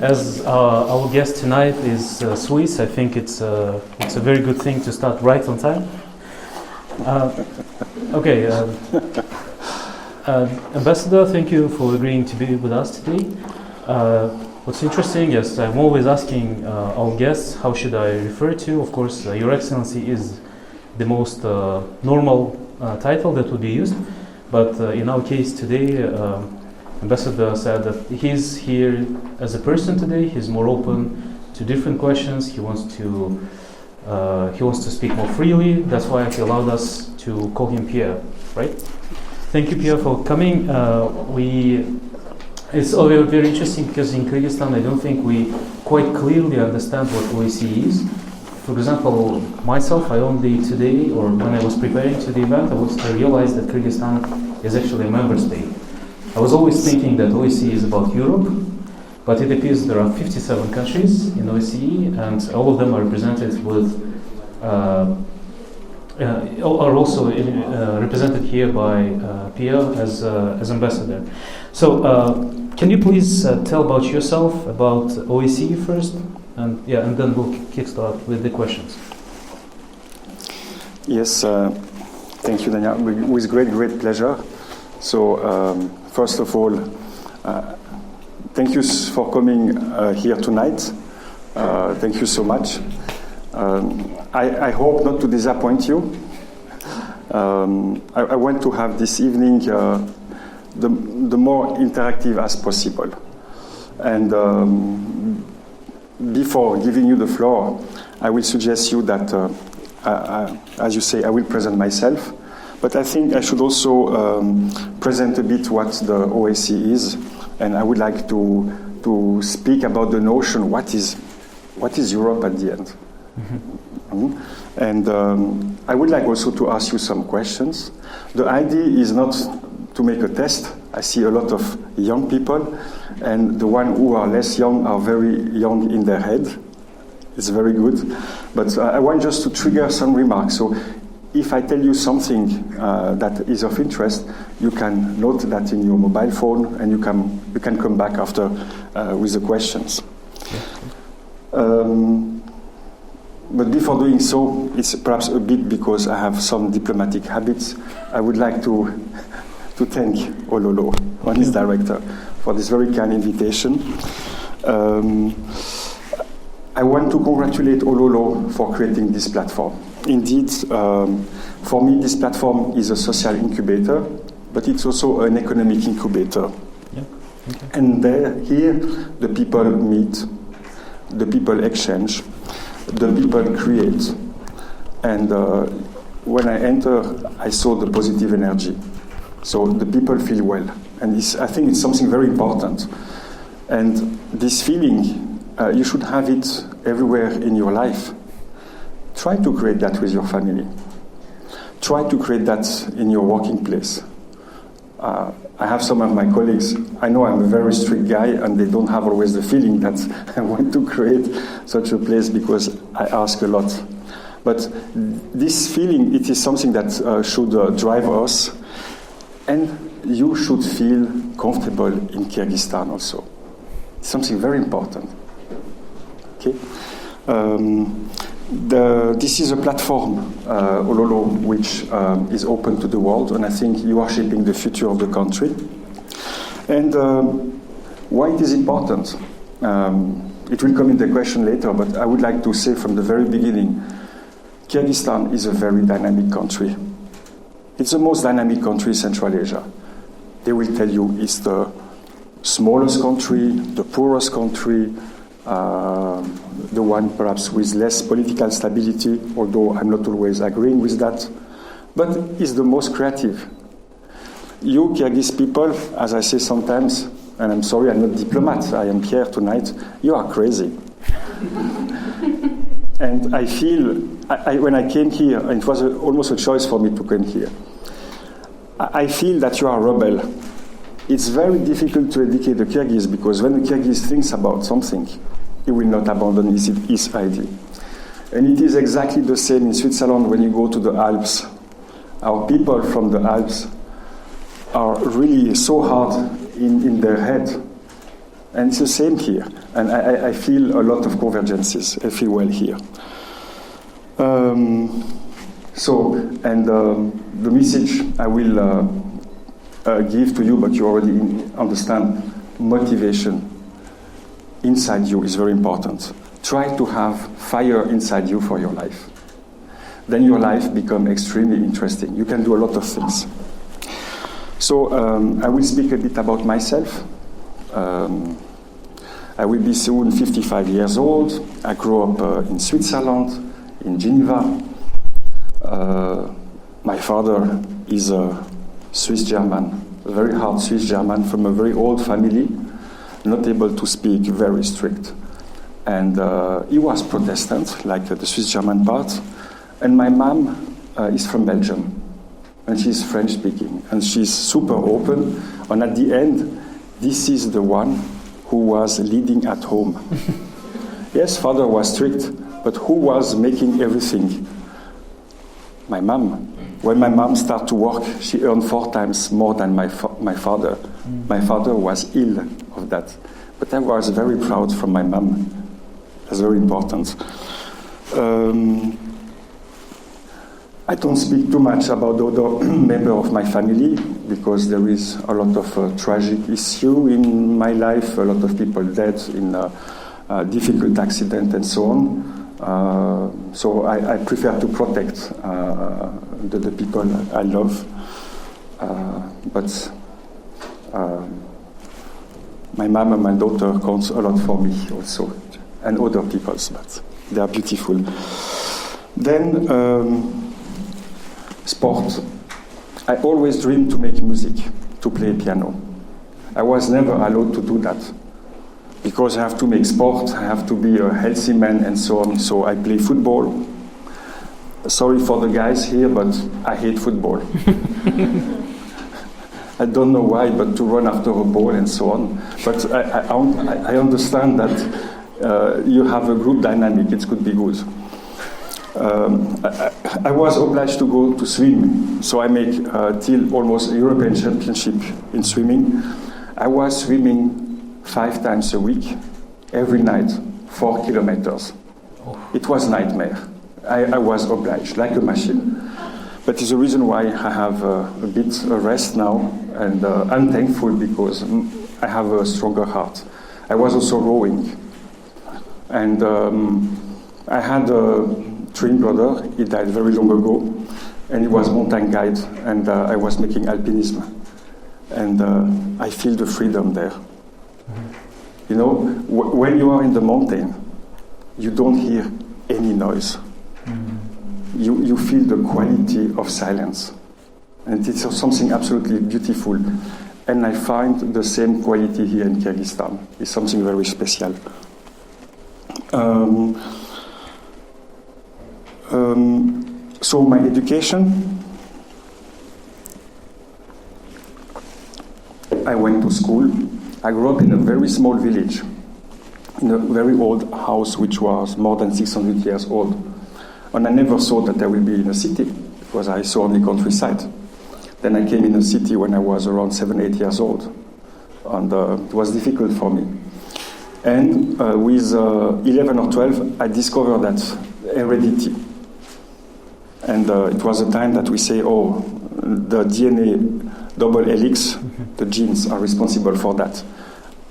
As our guest tonight is Swiss, I think it's a very good thing to start right on time. Ambassador, thank you for agreeing to be with us today. What's interesting is I'm always asking our guests, how should I refer to? Of course, Your Excellency is the most normal title that would be used, but in our case today, Ambassador said that he's here as a person today. He's more open to different questions. He wants to speak more freely. That's why he allowed us to call him Pierre, right? Thank you, Pierre, for coming. It's always very interesting because in Kyrgyzstan, I don't think we quite clearly understand what OSCE is. For example, myself, I only today, or when I was preparing to the event, I realized that Kyrgyzstan is actually a member state. I was always thinking that OSCE is about Europe, but it appears there are 57 countries in OSCE, and all of them are represented with, are also represented here by Pierre as ambassador. So, can you please tell about yourself, about OSCE first, and then we'll kickstart with the questions. Yes, thank you, Daniar. With great pleasure. So, first of all, thank you for coming here tonight. Thank you so much. I hope not to disappoint you. I want to have this evening the more interactive as possible. And before giving you the floor, I will suggest you that, as you say, I will present myself. But I think I should also present a bit what the OSCE is, and I would like to speak about the notion what is Europe at the end. Mm-hmm. And I would like also to ask you some questions. The idea is not to make a test. I see a lot of young people, and the ones who are less young are very young in their head. It's very good. But I want just to trigger some remarks. So if I tell you something that is of interest, you can note that in your mobile phone, and you can come back after with the questions. But before doing so, it's perhaps a bit because I have some diplomatic habits. I would like to thank Ololo, his director, for this very kind invitation. I want to congratulate Ololo for creating this platform. Indeed, for me, this platform is a social incubator, but it's also an economic incubator. Yeah. Okay. And here, the people meet, the people exchange, the people create. And when I enter, I saw the positive energy. So the people feel well. And I think it's something very important. And this feeling, you should have it everywhere in your life. Try to create that with your family. Try to create that in your working place. I have some of my colleagues, I know I'm a very strict guy, and they don't have always the feeling that I want to create such a place because I ask a lot. But this feeling, it is something that should drive us, and you should feel comfortable in Kyrgyzstan also. It's something very important. Okay? This is a platform, Ololo, which is open to the world, and I think you are shaping the future of the country. And why it is important? It will come in the question later, but I would like to say from the very beginning, Kyrgyzstan is a very dynamic country. It's the most dynamic country in Central Asia. They will tell you it's the smallest country, the poorest country, the one perhaps with less political stability, although I'm not always agreeing with that, but it's the most creative. You Kyrgyz people, as I say sometimes, and I'm sorry, I'm not diplomat, I am Pierre tonight, you are crazy. And I feel, when I came here, and it was almost a choice for me to come here, I feel that you are a rebel. It's very difficult to educate the Kyrgyz, because when the Kyrgyz thinks about something, he will not abandon his idea. And it is exactly the same in Switzerland when you go to the Alps. Our people from the Alps are really so hard in their head And it's the same here. And I feel a lot of convergences. I feel well here. The message I will give to you, but you already understand, motivation inside you is very important. Try to have fire inside you for your life. Then your life becomes extremely interesting. You can do a lot of things. So I will speak a bit about myself. I will be soon 55 years old. I grew up in Switzerland, in Geneva. My father is a Swiss German, a very hard Swiss German from a very old family, not able to speak, very strict. And he was Protestant, like the Swiss German part. And my mom is from Belgium, and she's French speaking, and she's super open. And at the end, this is the one who was leading at home. Yes, father was strict, but who was making everything? My mom. When my mom started to work, she earned 4 times more than my father. My father was ill of that. But I was very proud from my mom. That's very important. I don't speak too much about the other member of my family because there is a lot of tragic issue in my life, a lot of people dead in difficult accident and so on. So I prefer to protect the people I love. But my mom and my daughter counts a lot for me also, and other people, but they are beautiful. Then sport. I always dreamed to make music, to play piano. I was never allowed to do that because I have to make sport, I have to be a healthy man and so on. So I play football. Sorry for the guys here, but I hate football. I don't know why, but to run after a ball and so on. But I understand that you have a group dynamic, it could be good. I was obliged to go to swim, so I make till almost a European championship in swimming. I was swimming 5 times a week, every night, 4 kilometers. It was a nightmare. I was obliged, like a machine. But it's the reason why I have a bit of rest now, and I'm thankful because I have a stronger heart. I was also rowing, and I had a twin brother. He died very long ago, and he was a mountain guide, and I was making alpinism, and I feel the freedom there. You know, when you are in the mountain, you don't hear any noise. You feel the quality of silence, and it's something absolutely beautiful. And I find the same quality here in Kyrgyzstan. It's something very special. So my education, I went to school. I grew up in a very small village, in a very old house which was more than 600 years old. And I never thought that I would be in a city, because I saw only countryside. Then I came in a city when I was around 7, 8 years old, and it was difficult for me. And with 11 or 12, I discovered that heredity. And it was a time that we say, oh, the DNA double helix, the genes are responsible for that.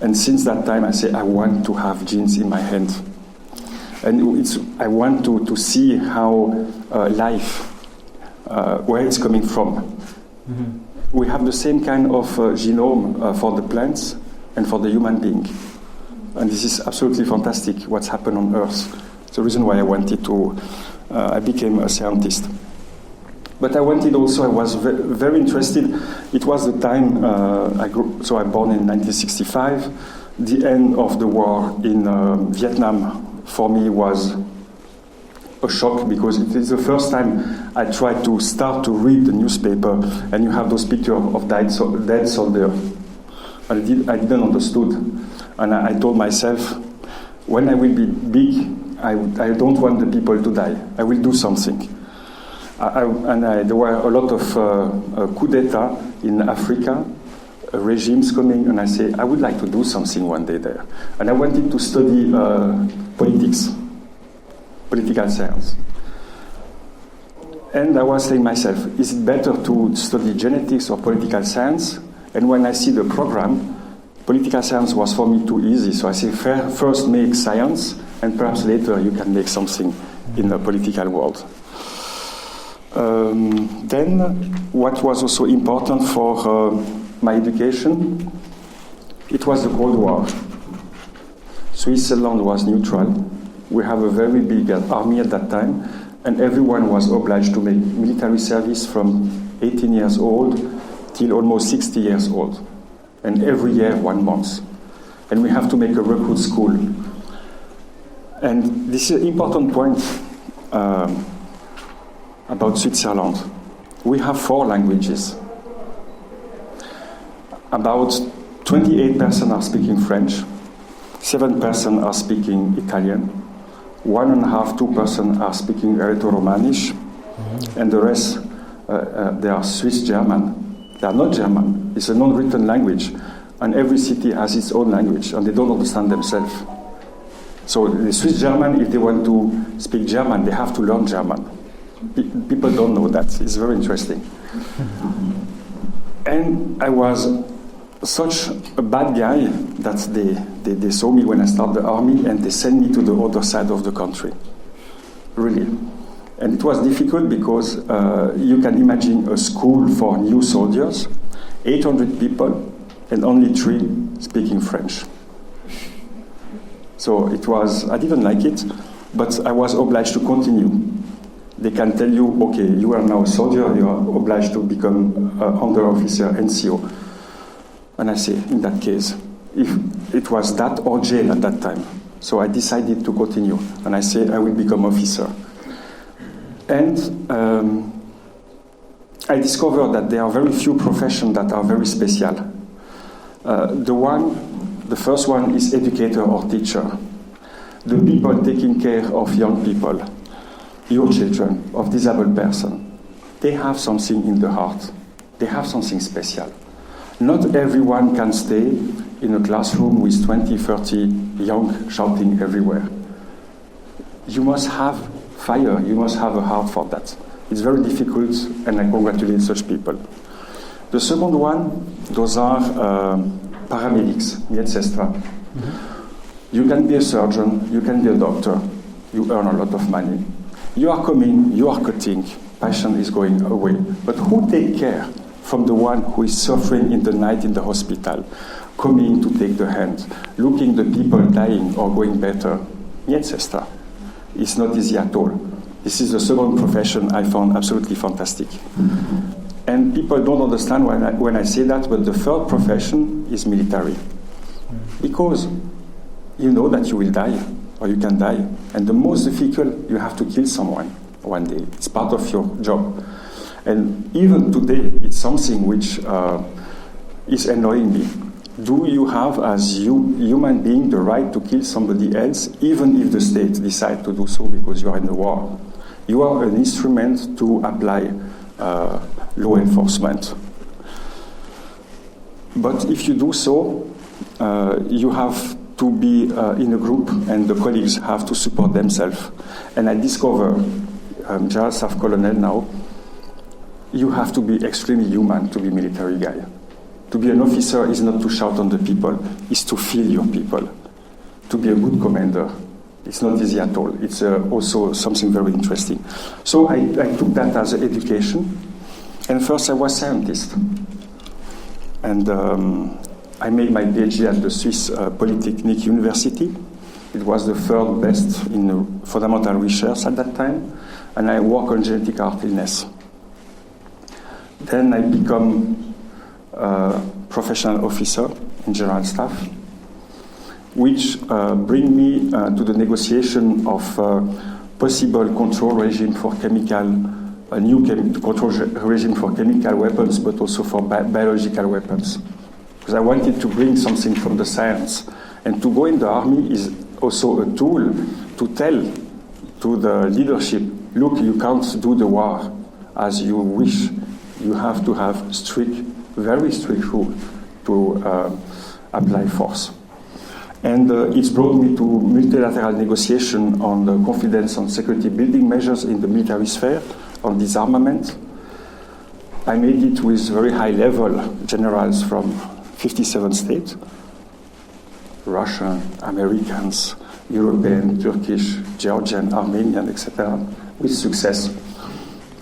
And since that time, I say, I want to have genes in my hand. And I want to see how life, where it's coming from. Mm-hmm. We have the same kind of genome for the plants and for the human being. And this is absolutely fantastic, what's happened on Earth. It's the reason why I wanted to, I became a scientist. But I wanted also, I was very interested. It was the time so I'm born in 1965. The end of the war in Vietnam for me was a shock, because it is the first time I tried to start to read the newspaper, and you have those pictures of dead soldiers. I didn't understood, and I told myself, when I will be big, I don't want the people to die. I will do something. There were a lot of coup d'etat in Africa, regimes coming, and I say, I would like to do something one day there. And I wanted to study politics, political science. And I was saying myself, is it better to study genetics or political science? And when I see the program, political science was for me too easy. So I say, first make science, and perhaps later you can make something in the political world. Then, what was also important for my education, it was the Cold War. Switzerland was neutral. We have a very big army at that time, and everyone was obliged to make military service from 18 years old till almost 60 years old, and every year 1 month. And we have to make a recruit school. And this is an important point about Switzerland. We have 4 languages. About 28% are speaking French, 7% are speaking Italian, 1.5–2% are speaking Eretto-Romanish, and the rest, they are Swiss-German. They are not German. It's a non-written language, and every city has its own language, and they don't understand themselves. So the Swiss-German, if they want to speak German, they have to learn German. People don't know that. It's very interesting. And I was such a bad guy that they saw me when I started the army, and they sent me to the other side of the country. Really. And it was difficult because you can imagine a school for new soldiers, 800 people, and only 3 speaking French. So it was, I didn't like it, but I was obliged to continue. They can tell you, okay, you are now a soldier, you are obliged to become under officer, NCO. And I say, in that case, if it was that or jail at that time. So I decided to continue, and I say I will become officer. And I discovered that there are very few professions that are very special. The first one is educator or teacher. The people taking care of young people, your children, of disabled person, they have something in the heart. They have something special. Not everyone can stay in a classroom with 20, 30 young shouting everywhere. You must have fire, you must have a heart for that. It's very difficult, and I congratulate such people. The second one, those are paramedics, miedzestra. You can be a surgeon, you can be a doctor, you earn a lot of money. You are coming, you are cutting, patient is going away. But who take care from the one who is suffering in the night in the hospital, coming to take the hand, looking the people dying or going better? Miedzestra. It's not easy at all. This is the second profession I found absolutely fantastic. And people don't understand when I say that, but the third profession is military. Because you know that you will die, or you can die. And the most difficult, you have to kill someone one day. It's part of your job. And even today, it's something which is annoying me. Do you have, as human being, the right to kill somebody else, even if the state decides to do so because you are in a war? You are an instrument to apply law enforcement. But if you do so, you have to be in a group, and the colleagues have to support themselves. And I discover, General Staff Colonel now, you have to be extremely human to be a military guy. To be an officer is not to shout on the people, it's to feel your people. To be a good commander, it's not easy at all. It's also something very interesting. So I took that as an education. And first I was a scientist. And I made my PhD at the Swiss Polytechnic University. It was the third best in fundamental research at that time. And I work on genetic heart illness. Then I become professional officer in general staff, which bring me to the negotiation of possible control regime for a new control regime for chemical weapons, but also for biological weapons. Because I wanted to bring something from the science. And to go in the army is also a tool to tell to the leadership, look, you can't do the war as you wish. You have to have strict, very strict rule to apply force. And it's brought me to multilateral negotiation on the confidence and security building measures in the military sphere, on disarmament. I made it with very high-level generals from 57 states, Russian, Americans, European, Turkish, Georgian, Armenian, etc., with success.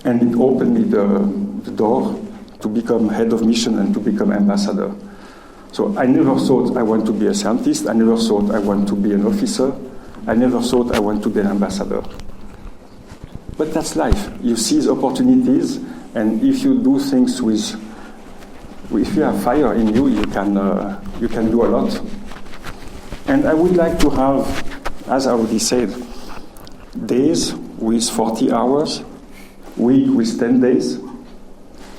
And it opened me the door to become head of mission and to become ambassador. So I never thought I want to be a scientist. I never thought I want to be an officer. I never thought I want to be an ambassador. But that's life. You seize opportunities, and if you do things if you have fire in you, you can do a lot. And I would like to have, as I already said, days with 40 hours, week with 10 days,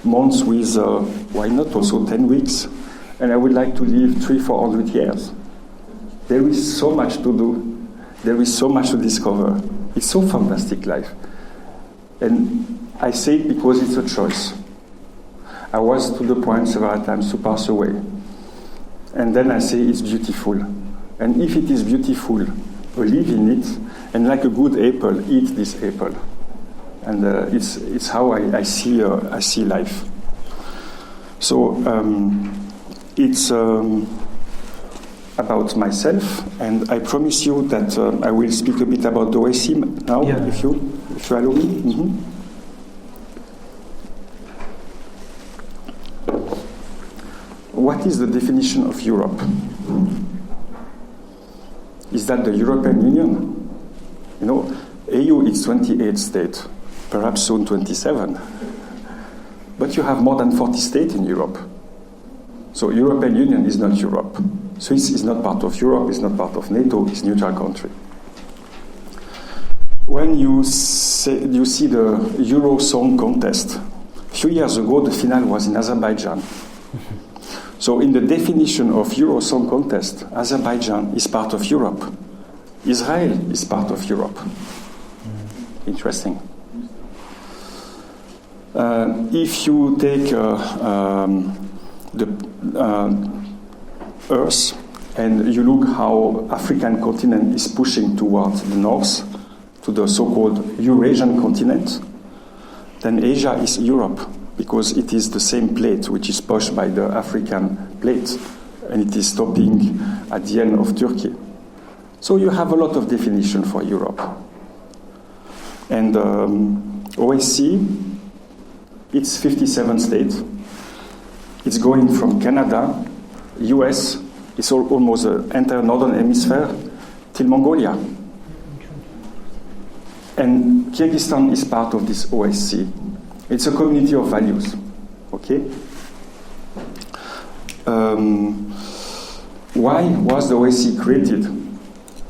months with, why not also 10 weeks, and I would like to live 300-400 years. There is so much to do. There is so much to discover. It's so fantastic life. And I say it because it's a choice. I was to the point several times to pass away. And then I say it's beautiful. And if it is beautiful, live in it, and like a good apple, eat this apple. And it's how I see life. So it's about myself, and I promise you that I will speak a bit about the OSCE now, if you allow me. Mm-hmm. What is the definition of Europe? Is that the European Union? You know, EU is 28 states, perhaps soon 27. But you have more than 40 states in Europe. So European Union is not Europe. Swiss is not part of Europe, is not part of NATO, it's a neutral country. When you see the Euro Song Contest, a few years ago the final was in Azerbaijan. So in the definition of Euro Song Contest, Azerbaijan is part of Europe. Israel is part of Europe. Interesting. If you take the Earth and you look how African continent is pushing towards the north, to the so-called Eurasian continent, then Asia is Europe, because it is the same plate which is pushed by the African plate, and it is stopping at the end of Turkey. So you have a lot of definition for Europe. And OSCE, it's 57 states. It's going from Canada, US, it's almost the entire northern hemisphere, till Mongolia. And Kyrgyzstan is part of this OSCE. It's a community of values, okay? Why was the OSCE created?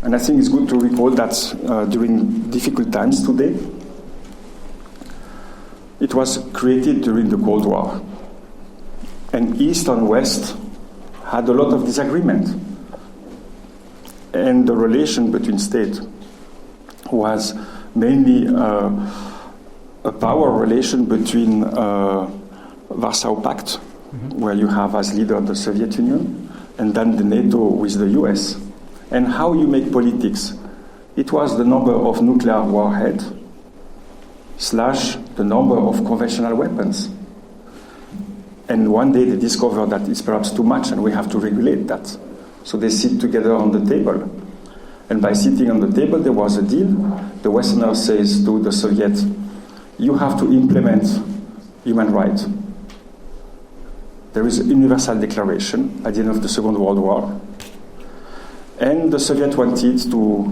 And I think it's good to recall that during difficult times today, it was created during the Cold War. And East and West had a lot of disagreement. And the relation between states was mainly a power relation between Warsaw Pact, where you have as leader the Soviet Union, and then the NATO with the US. And how you make politics. It was the number of nuclear warheads / the number of conventional weapons. And one day they discover that it's perhaps too much and we have to regulate that. So they sit together on the table. And by sitting on the table, there was a deal. The Westerners says to the Soviets, you have to implement human rights. There is a universal declaration at the end of the Second World War. And the Soviets wanted to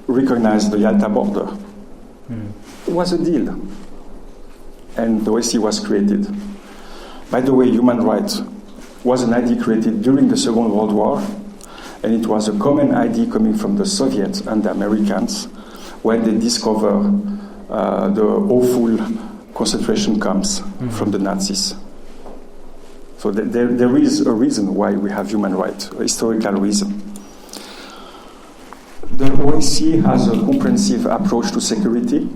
recognize the Yalta border. It was a deal. And the OSCE was created. By the way, human rights was an idea created during the Second World War, and it was a common idea coming from the Soviets and the Americans when they discover the awful concentration camps from the Nazis. So there is a reason why we have human rights, a historical reason. The OSCE has a comprehensive approach to security.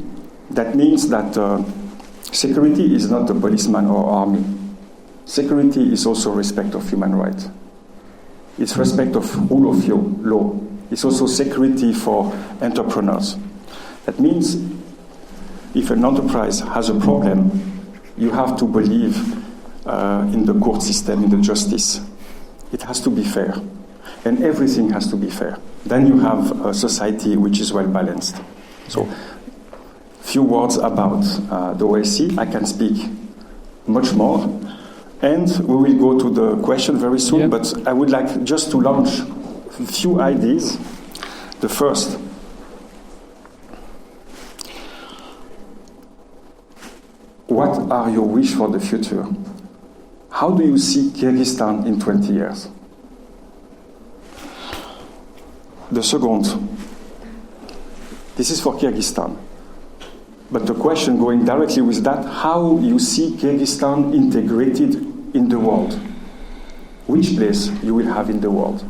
That means that security is not a policeman or army. Security is also respect of human rights. It's respect of rule of law. It's also security for entrepreneurs. That means if an enterprise has a problem, you have to believe in the court system, in the justice. It has to be fair. And everything has to be fair. Then you have a society which is well balanced. So, few words about the OSCE. I can speak much more. And we will go to the question very soon, but I would like just to launch a few ideas. The first, what are your wishes for the future? How do you see Kyrgyzstan in 20 years? The second, this is for Kyrgyzstan. But the question going directly with that, how you see Kyrgyzstan integrated in the world? Which place you will have in the world?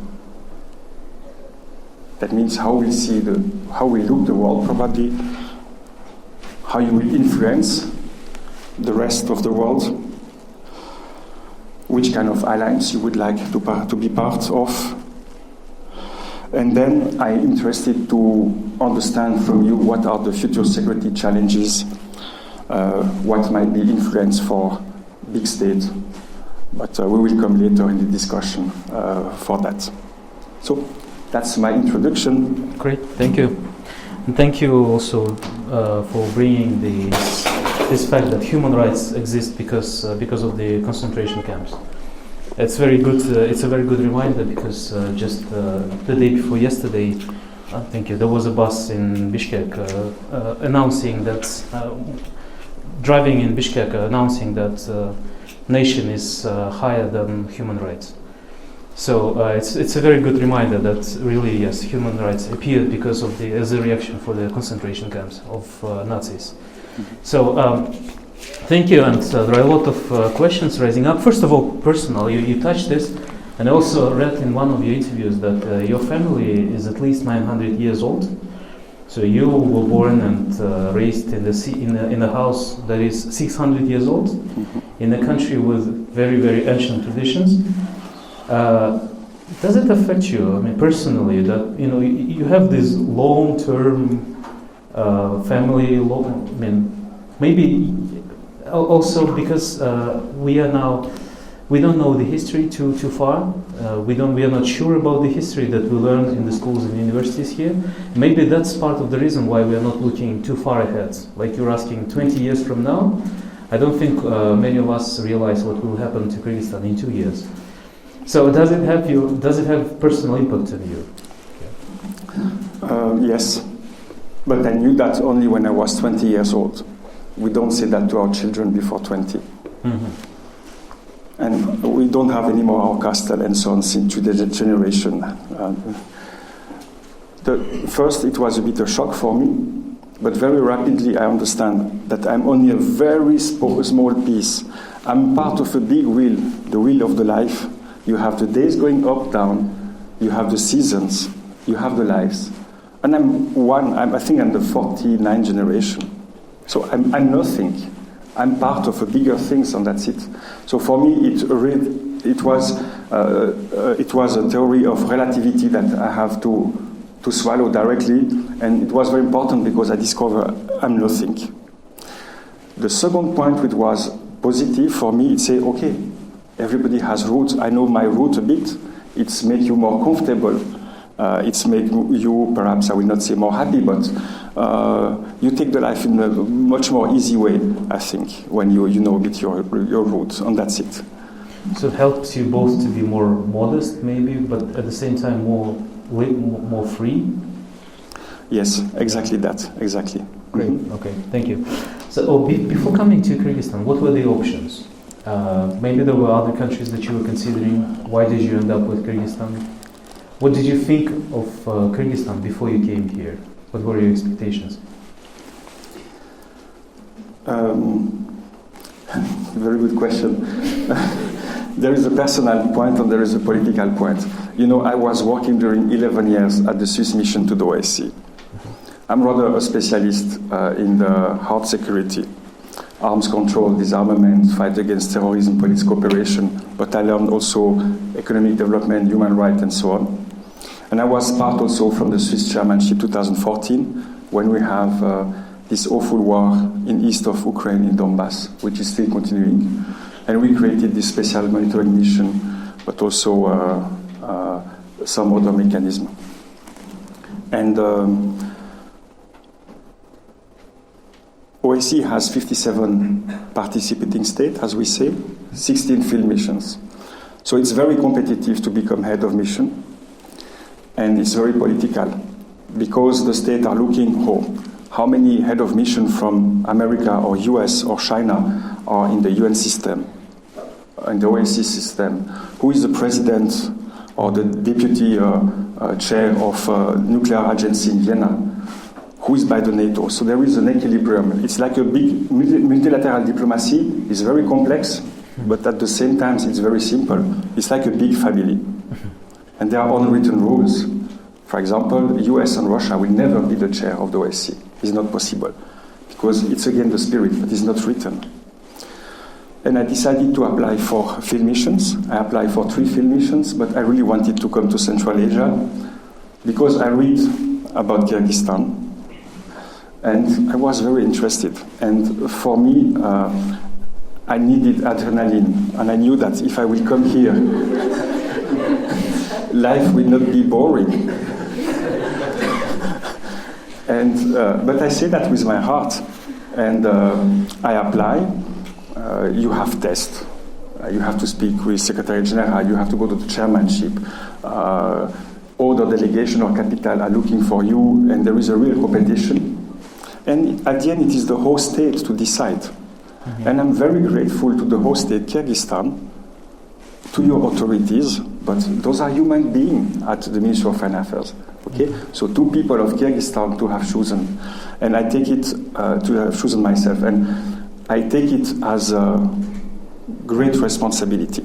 That means how we look the world probably, how you will influence the rest of the world, which kind of alliance you would like to be part of. And then I'm interested to understand from you what are the future security challenges, what might be influence for big state. But we will come later in the discussion for that. So that's my introduction. Great, thank you. And thank you also for bringing this fact that human rights exist because of the concentration camps. It's very good. It's a very good reminder because just the day before yesterday, thank you. There was a bus in Bishkek announcing that driving in Bishkek announcing that nation is higher than human rights. So it's a very good reminder that really yes, human rights appeared because of as a reaction for the concentration camps of Nazis. So. Thank you, and there are a lot of questions rising up. First of all, personal, you touched this, and I also read in one of your interviews that your family is at least 900 years old. So you were born and raised in a house that is 600 years old, in a country with very, very ancient traditions. Does it affect you? I mean, personally, that you have this long-term family. Maybe. Also, because we don't know the history too far. We are not sure about the history that we learn in the schools and universities here. Maybe that's part of the reason why we are not looking too far ahead. Like you're asking 20 years from now, I don't think many of us realize what will happen to Kyrgyzstan in 2 years. So does it have personal impact on you? Yes, but I knew that only when I was 20 years old. We don't say that to our children before 20. And we don't have any more our castle and so on since today's generation. First, it was a bit of a shock for me, but very rapidly I understand that I'm only a very small piece. I'm part of a big wheel, the wheel of the life. You have the days going up, down, you have the seasons, you have the lives. And I think I'm the 49th generation. So I'm nothing. I'm part of a bigger things, and that's it. So for me, it was a theory of relativity that I have to swallow directly, and it was very important because I discovered I'm nothing. The second point, which was positive for me, it said, okay, everybody has roots. I know my root a bit. It's make you more comfortable. It's make you, perhaps I will not say more happy, but you take the life in a much more easy way, I think, when you know a bit your roots, and that's it. So it helps you both to be more modest, maybe, but at the same time more free? Yes, exactly that, exactly. Great, okay, thank you. So before coming to Kyrgyzstan, what were the options? Maybe there were other countries that you were considering. Why did you end up with Kyrgyzstan? What did you think of Kyrgyzstan before you came here? What were your expectations? Very good question. There is a personal point and there is a political point. I was working during 11 years at the Swiss mission to the OSCE. I'm rather a specialist in the hard security. arms control, disarmament, fight against terrorism, police cooperation, but I learned also economic development, human rights, and so on. And I was part also from the Swiss chairmanship 2014, when we have this awful war in east of Ukraine in Donbass, which is still continuing. And we created this special monitoring mission, but also some other mechanism. And OSCE has 57 participating states, as we say, 16 field missions. So it's very competitive to become head of mission, and it's very political, because the states are looking how many head of mission from America or US or China are in the UN system, in the OSCE system, who is the president or the deputy chair of nuclear agency in Vienna, who is by the NATO. So there is an equilibrium. It's like a big multilateral diplomacy. It's very complex, but at the same time, it's very simple. It's like a big family. And there are unwritten rules. For example, US and Russia will never be the chair of the OSCE. It's not possible, because it's again the spirit, but it's not written. And I decided to apply for field missions. I applied for 3 field missions, but I really wanted to come to Central Asia, because I read about Kyrgyzstan, and I was very interested. And for me, I needed adrenaline, and I knew that if I will come here, life will not be boring. And but I say that with my heart, and I apply. You have tests. You have to speak with Secretary General. You have to go to the chairmanship. All the delegation or capital are looking for you, and there is a real competition. And at the end, it is the host state to decide. Mm-hmm. And I'm very grateful to the host state, Kyrgyzstan, to your authorities, but those are human beings at the Ministry of Foreign Affairs. Okay, so 2 people of Kyrgyzstan to have chosen, and I take it to have chosen myself, and I take it as a great responsibility.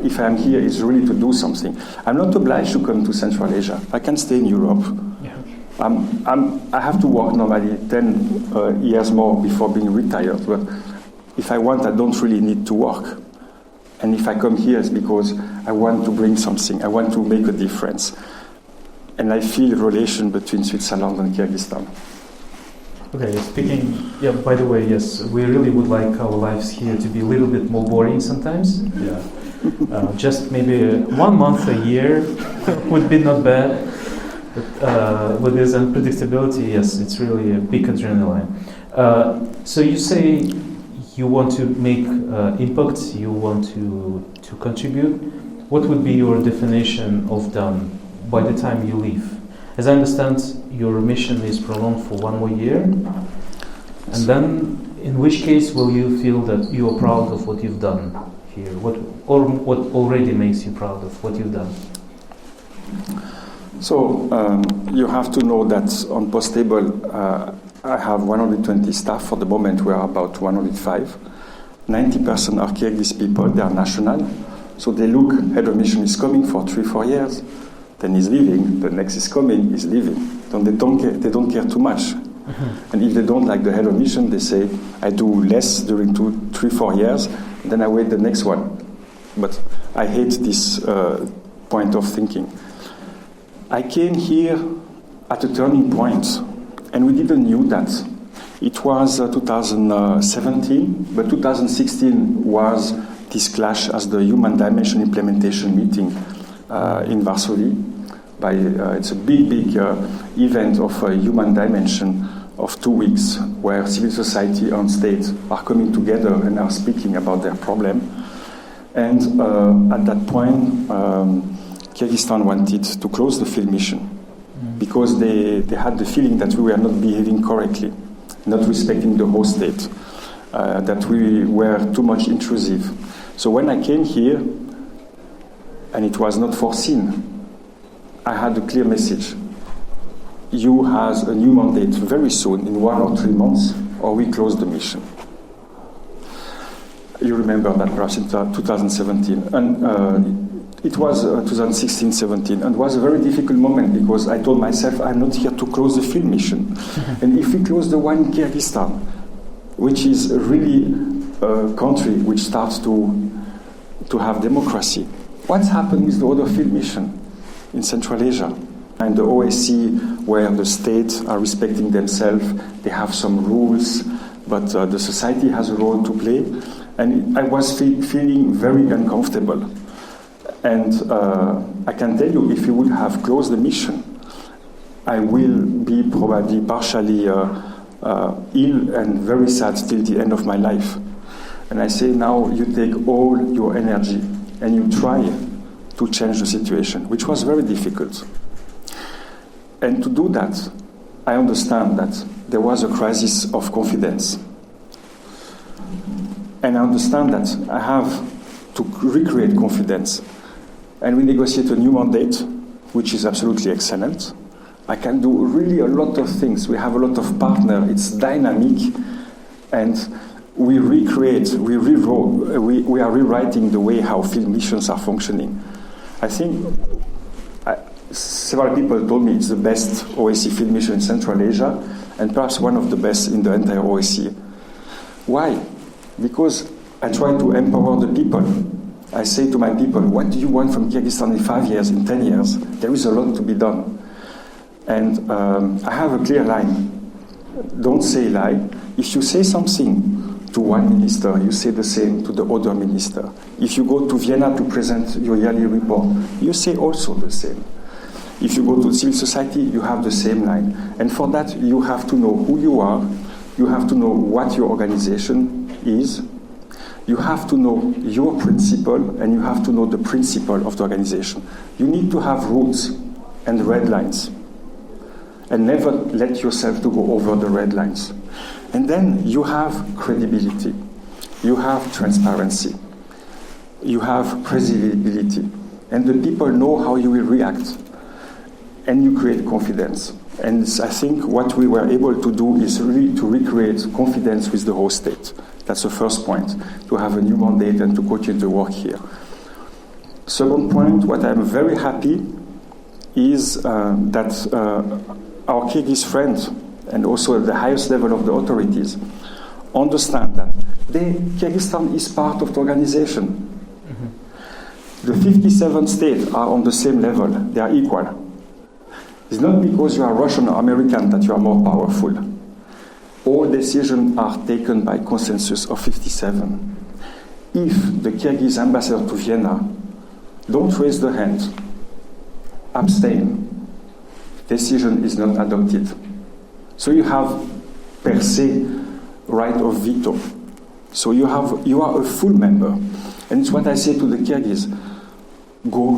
If I am here, it's really to do something. I'm not obliged to come to Central Asia. I can stay in Europe. Yeah. I have to work normally 10 years more before being retired, but if I want, I don't really need to work. And if I come here, it's because I want to bring something. I want to make a difference. And I feel a relation between Switzerland and Kyrgyzstan. Okay, by the way, yes, we really would like our lives here to be a little bit more boring sometimes. Yeah. Just maybe 1 month a year would be not bad. But with this unpredictability, yes, it's really a big adrenaline. So you say you want to make impact, you want to contribute. What would be your definition of done by the time you leave? As I understand, your mission is prolonged for 1 more year, and then in which case will you feel that you are proud of what you've done here? What already makes you proud of what you've done? So you have to know that on Postable, I have 120 staff. For the moment, we are about 105. 90% are Kyrgyz people. They are national. So they look, head of mission is coming for 3-4 years. Then he's leaving. The next is coming, he's leaving. Then they don't care too much. Mm-hmm. And if they don't like the head of mission, they say, I do less during 2-3-4 years, then I wait the next one. But I hate this point of thinking. I came here at a turning point, and we didn't know that. It was 2017, but 2016 was this clash as the Human Dimension Implementation meeting in Varsovie. It's a big event of human dimension of 2 weeks, where civil society and state are coming together and are speaking about their problem. And at that point, Kyrgyzstan wanted to close the field mission because they had the feeling that we were not behaving correctly, not respecting the host state, that we were too much intrusive. So when I came here, and it was not foreseen, I had a clear message. You have a new mandate very soon, in 1 or 3 months, or we close the mission. You remember that perhaps in 2017. And it was 2016-17, and it was a very difficult moment because I told myself, I'm not here to close the field mission. And if we close the one in Kyrgyzstan, which is really a country which starts to have democracy. What's happened with the other field mission in Central Asia? And the OSCE, where the states are respecting themselves, they have some rules, but the society has a role to play. And I was feeling very uncomfortable. And I can tell you, if you would have closed the mission, I will be probably partially ill and very sad till the end of my life. And I say now you take all your energy and you try to change the situation, which was very difficult. And to do that, I understand that there was a crisis of confidence. And I understand that I have to recreate confidence. And we negotiate a new mandate, which is absolutely excellent. I can do really a lot of things. We have a lot of partners. It's dynamic. And we recreate, we rewrote, we are rewriting the way how field missions are functioning. I think several people told me it's the best OSCE field mission in Central Asia, and perhaps one of the best in the entire OSCE. Why? Because I try to empower the people. I say to my people, what do you want from Kyrgyzstan in 5 years, in 10 years? There is a lot to be done. And I have a clear line. Don't say lie. If you say something to one minister, you say the same to the other minister. If you go to Vienna to present your yearly report, you say also the same. If you go to civil society, you have the same line. And for that, you have to know who you are. You have to know what your organization is. You have to know your principle, and you have to know the principle of the organization. You need to have rules and red lines. And never let yourself to go over the red lines. And then you have credibility. You have transparency. You have predictability. And the people know how you will react. And you create confidence. And I think what we were able to do is really to recreate confidence with the whole state. That's the first point, to have a new mandate and to continue to work here. Second point, what I'm very happy is that our Kyrgyz friends, and also at the highest level of the authorities, understand that Kyrgyzstan is part of the organization. Mm-hmm. The 57 states are on the same level, they are equal. It's not because you are Russian or American that you are more powerful. All decisions are taken by consensus of 57. If the Kyrgyz ambassador to Vienna don't raise the hand, abstain, decision is not adopted. So you have per se right of veto. So you are a full member. And it's what I say to the Kyrgyz, go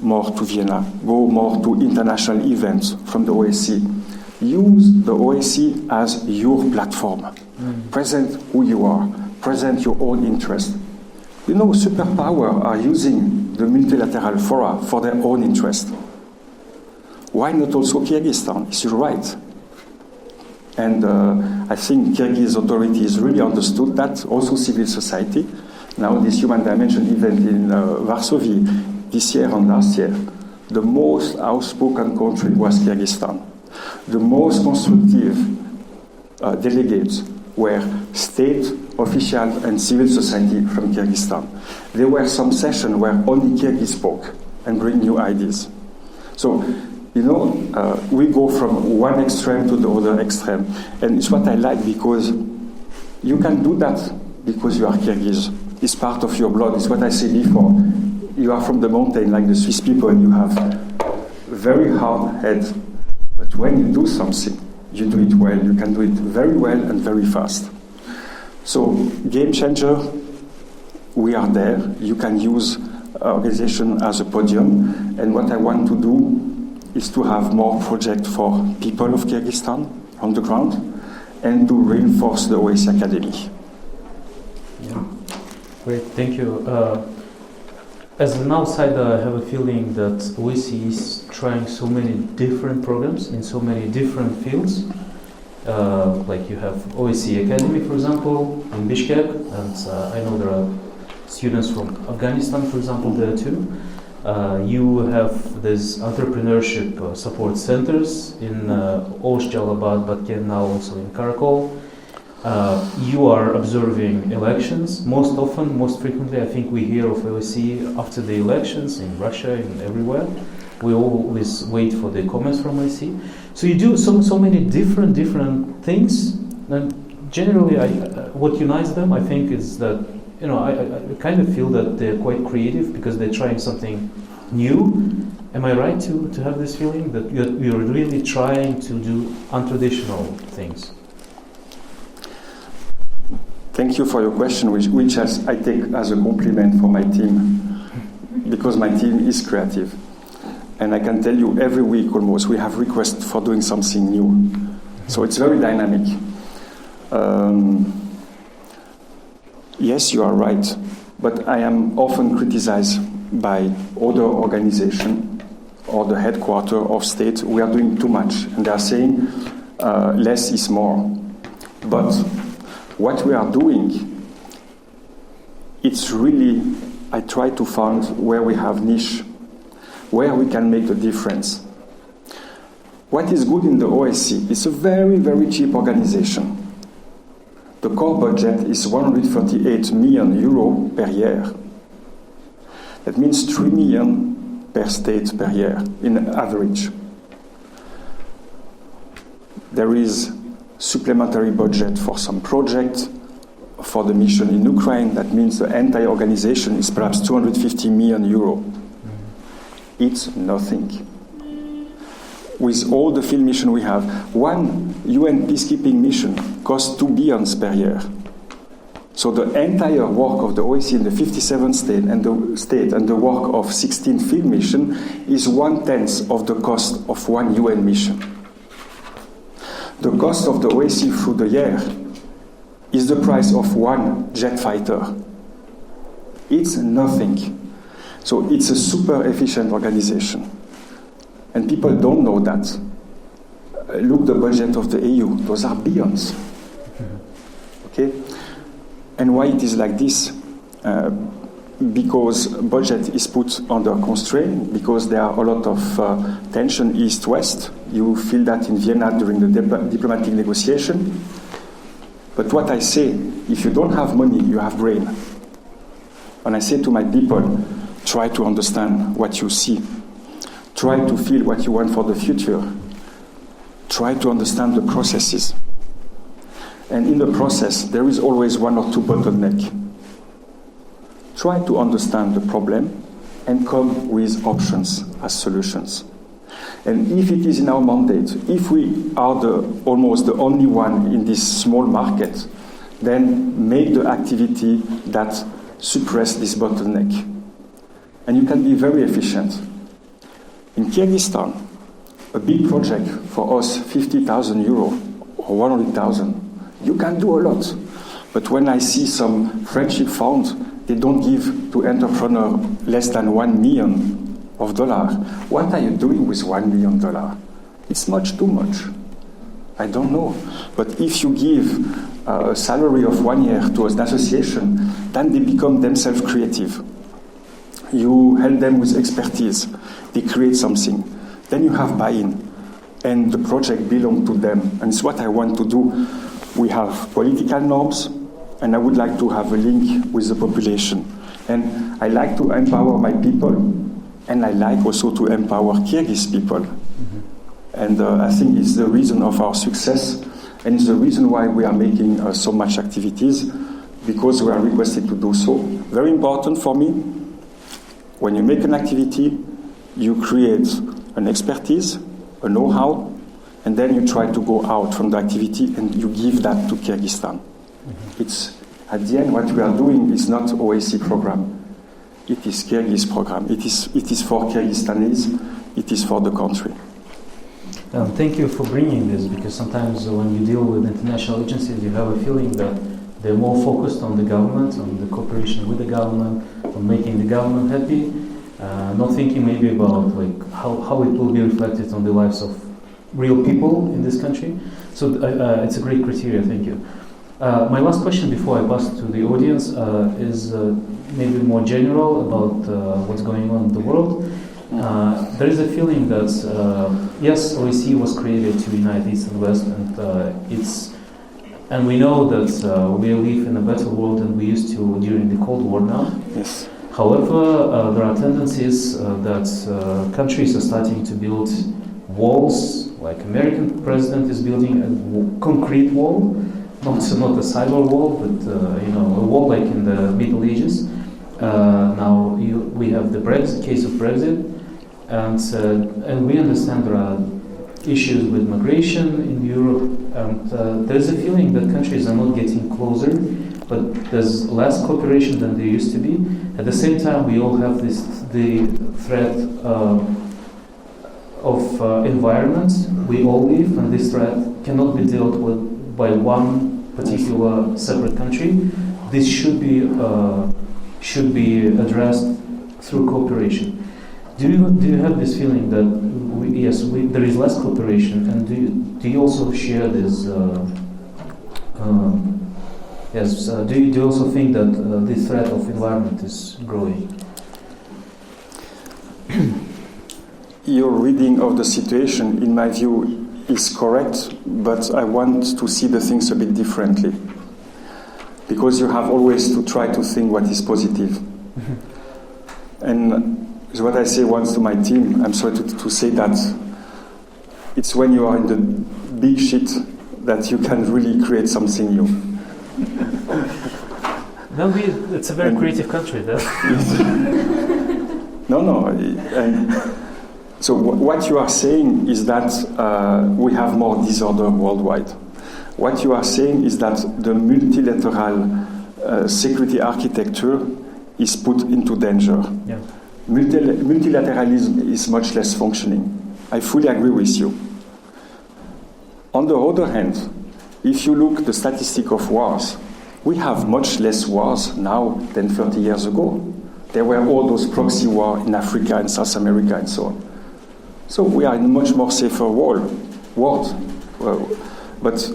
more to Vienna, go more to international events from the OSCE. Use the OSCE as your platform. Present who you are, present your own interest. You know, superpowers are using the multilateral fora for their own interest. Why not also Kyrgyzstan? It's your right. And I think Kyrgyz authorities really understood that, also civil society. Now this Human Dimension event in Varsovie, this year and last year, the most outspoken country was Kyrgyzstan. The most constructive delegates were state officials and civil society from Kyrgyzstan. There were some sessions where only Kyrgyz spoke and bring new ideas. So, you know, we go from one extreme to the other extreme. And it's what I like, because you can do that because you are Kyrgyz. It's part of your blood. It's what I said before. You are from the mountain like the Swiss people, and you have very hard head. But when you do something, you do it well. You can do it very well and very fast. So, game changer, we are there. You can use organization as a podium. And what I want to do is to have more projects for people of Kyrgyzstan on the ground and to reinforce the OSCE Academy. Yeah. Great, thank you. As an outsider, I have a feeling that OSCE is trying so many different programs in so many different fields. Like you have OSCE Academy, for example, in Bishkek, and I know there are students from Afghanistan, for example, there too. You have these entrepreneurship support centers in OSCE Jalabad, but now also in Karakol. You are observing elections most often, most frequently. I think we hear of OSCE after the elections in Russia and everywhere. We always wait for the comments from OSCE. So you do so many different things, and generally, what unites them, I think, is that I kind of feel that they're quite creative because they're trying something new. Am I right to have this feeling that you're really trying to do untraditional things? Thank you for your question, which I take as a compliment for my team, because my team is creative. And I can tell you every week almost we have requests for doing something new. So it's very dynamic. Yes, you are right, but I am often criticized by other organizations or the headquarters of state. We are doing too much, and they are saying less is more. But what we are doing, it's really, I try to find where we have niche, where we can make the difference. What is good in the OSCE? It's a very, very cheap organization. The core budget is 138 million euro per year. That means 3 million per state per year, in average. There is supplementary budget for some project, for the mission in Ukraine. That means the entire organization is perhaps 250 million euro. It's nothing. With all the field mission we have, one UN peacekeeping mission costs 2 billion per year. So the entire work of the OSCE in the 57 state and the work of 16 field mission is 1/10 of the cost of one UN mission. The cost of the OSCE through the year is the price of one jet fighter. It's nothing. So it's a super efficient organization. And people don't know that. Look the budget of the EU. Those are billions. Okay? And why it is like this? Because budget is put under constraint, because there are a lot of tension east-west. You feel that in Vienna during the diplomatic negotiation. But what I say, if you don't have money, you have brain. And I say to my people, try to understand what you see. Try to feel what you want for the future. Try to understand the processes. And in the process, there is always one or two bottlenecks. Try to understand the problem and come with options as solutions. And if it is in our mandate, if we are almost the only one in this small market, then make the activity that suppress this bottleneck. And you can be very efficient. In Kyrgyzstan, a big project for us, 50,000 euro or 100,000, you can do a lot. But when I see some friendship fund, they don't give to entrepreneur less than $1 million. What are you doing with $1 million? It's much too much. I don't know. But if you give a salary of 1 year to an association, then they become themselves creative. You help them with expertise. They create something. Then you have buy-in. And the project belongs to them. And it's what I want to do. We have political norms, and I would like to have a link with the population. And I like to empower my people, and I like also to empower Kyrgyz people. Mm-hmm. And I think it's the reason of our success, and it's the reason why we are making so much activities, because we are requested to do so. Very important for me, when you make an activity, you create an expertise, a know-how, and then you try to go out from the activity and you give that to Kyrgyzstan. Mm-hmm. It's, at the end, what we are doing is not OSCE program. It is Kyrgyz program. It is for Kyrgyzstanis. It is for the country. Thank you for bringing this, because sometimes when you deal with international agencies, you have a feeling that they're more focused on the government, on the cooperation with the government, on making the government happy, not thinking maybe about how it will be reflected on the lives of real people in this country. So it's a great criteria. Thank you. My last question before I pass to the audience is maybe more general about what's going on in the world. There is a feeling that yes, OSCE was created to unite East and West, and its And we know that we live in a better world than we used to during the Cold War now. Yes. However, there are tendencies that countries are starting to build walls, like American president is building a concrete wall, not a cyber wall, but a wall like in the Middle Ages. Now we have the case of Brexit, and we understand there are issues with migration in Europe, and there's a feeling that countries are not getting closer, but there's less cooperation than there used to be. At the same time, we all have the threat of environment we all live, and this threat cannot be dealt with by one particular separate country. This should be addressed through cooperation. Do you have this feeling that there is less cooperation, and do you also share this? Do you also think that the threat of environment is growing? Your reading of the situation, in my view, is correct, but I want to see the things a bit differently. Because you have always to try to think what is positive. And it's what I say once to my team. I'm sorry to say that it's when you are in the big shit that you can really create something new. It's a very creative country, though. No. And so what you are saying is that we have more disorder worldwide. What you are saying is that the multilateral security architecture is put into danger. Yeah. Multilateralism is much less functioning. I fully agree with you. On the other hand, if you look at the statistic of wars, we have much less wars now than 30 years ago. There were all those proxy wars in Africa and South America and so on. So we are in a much more safer world. But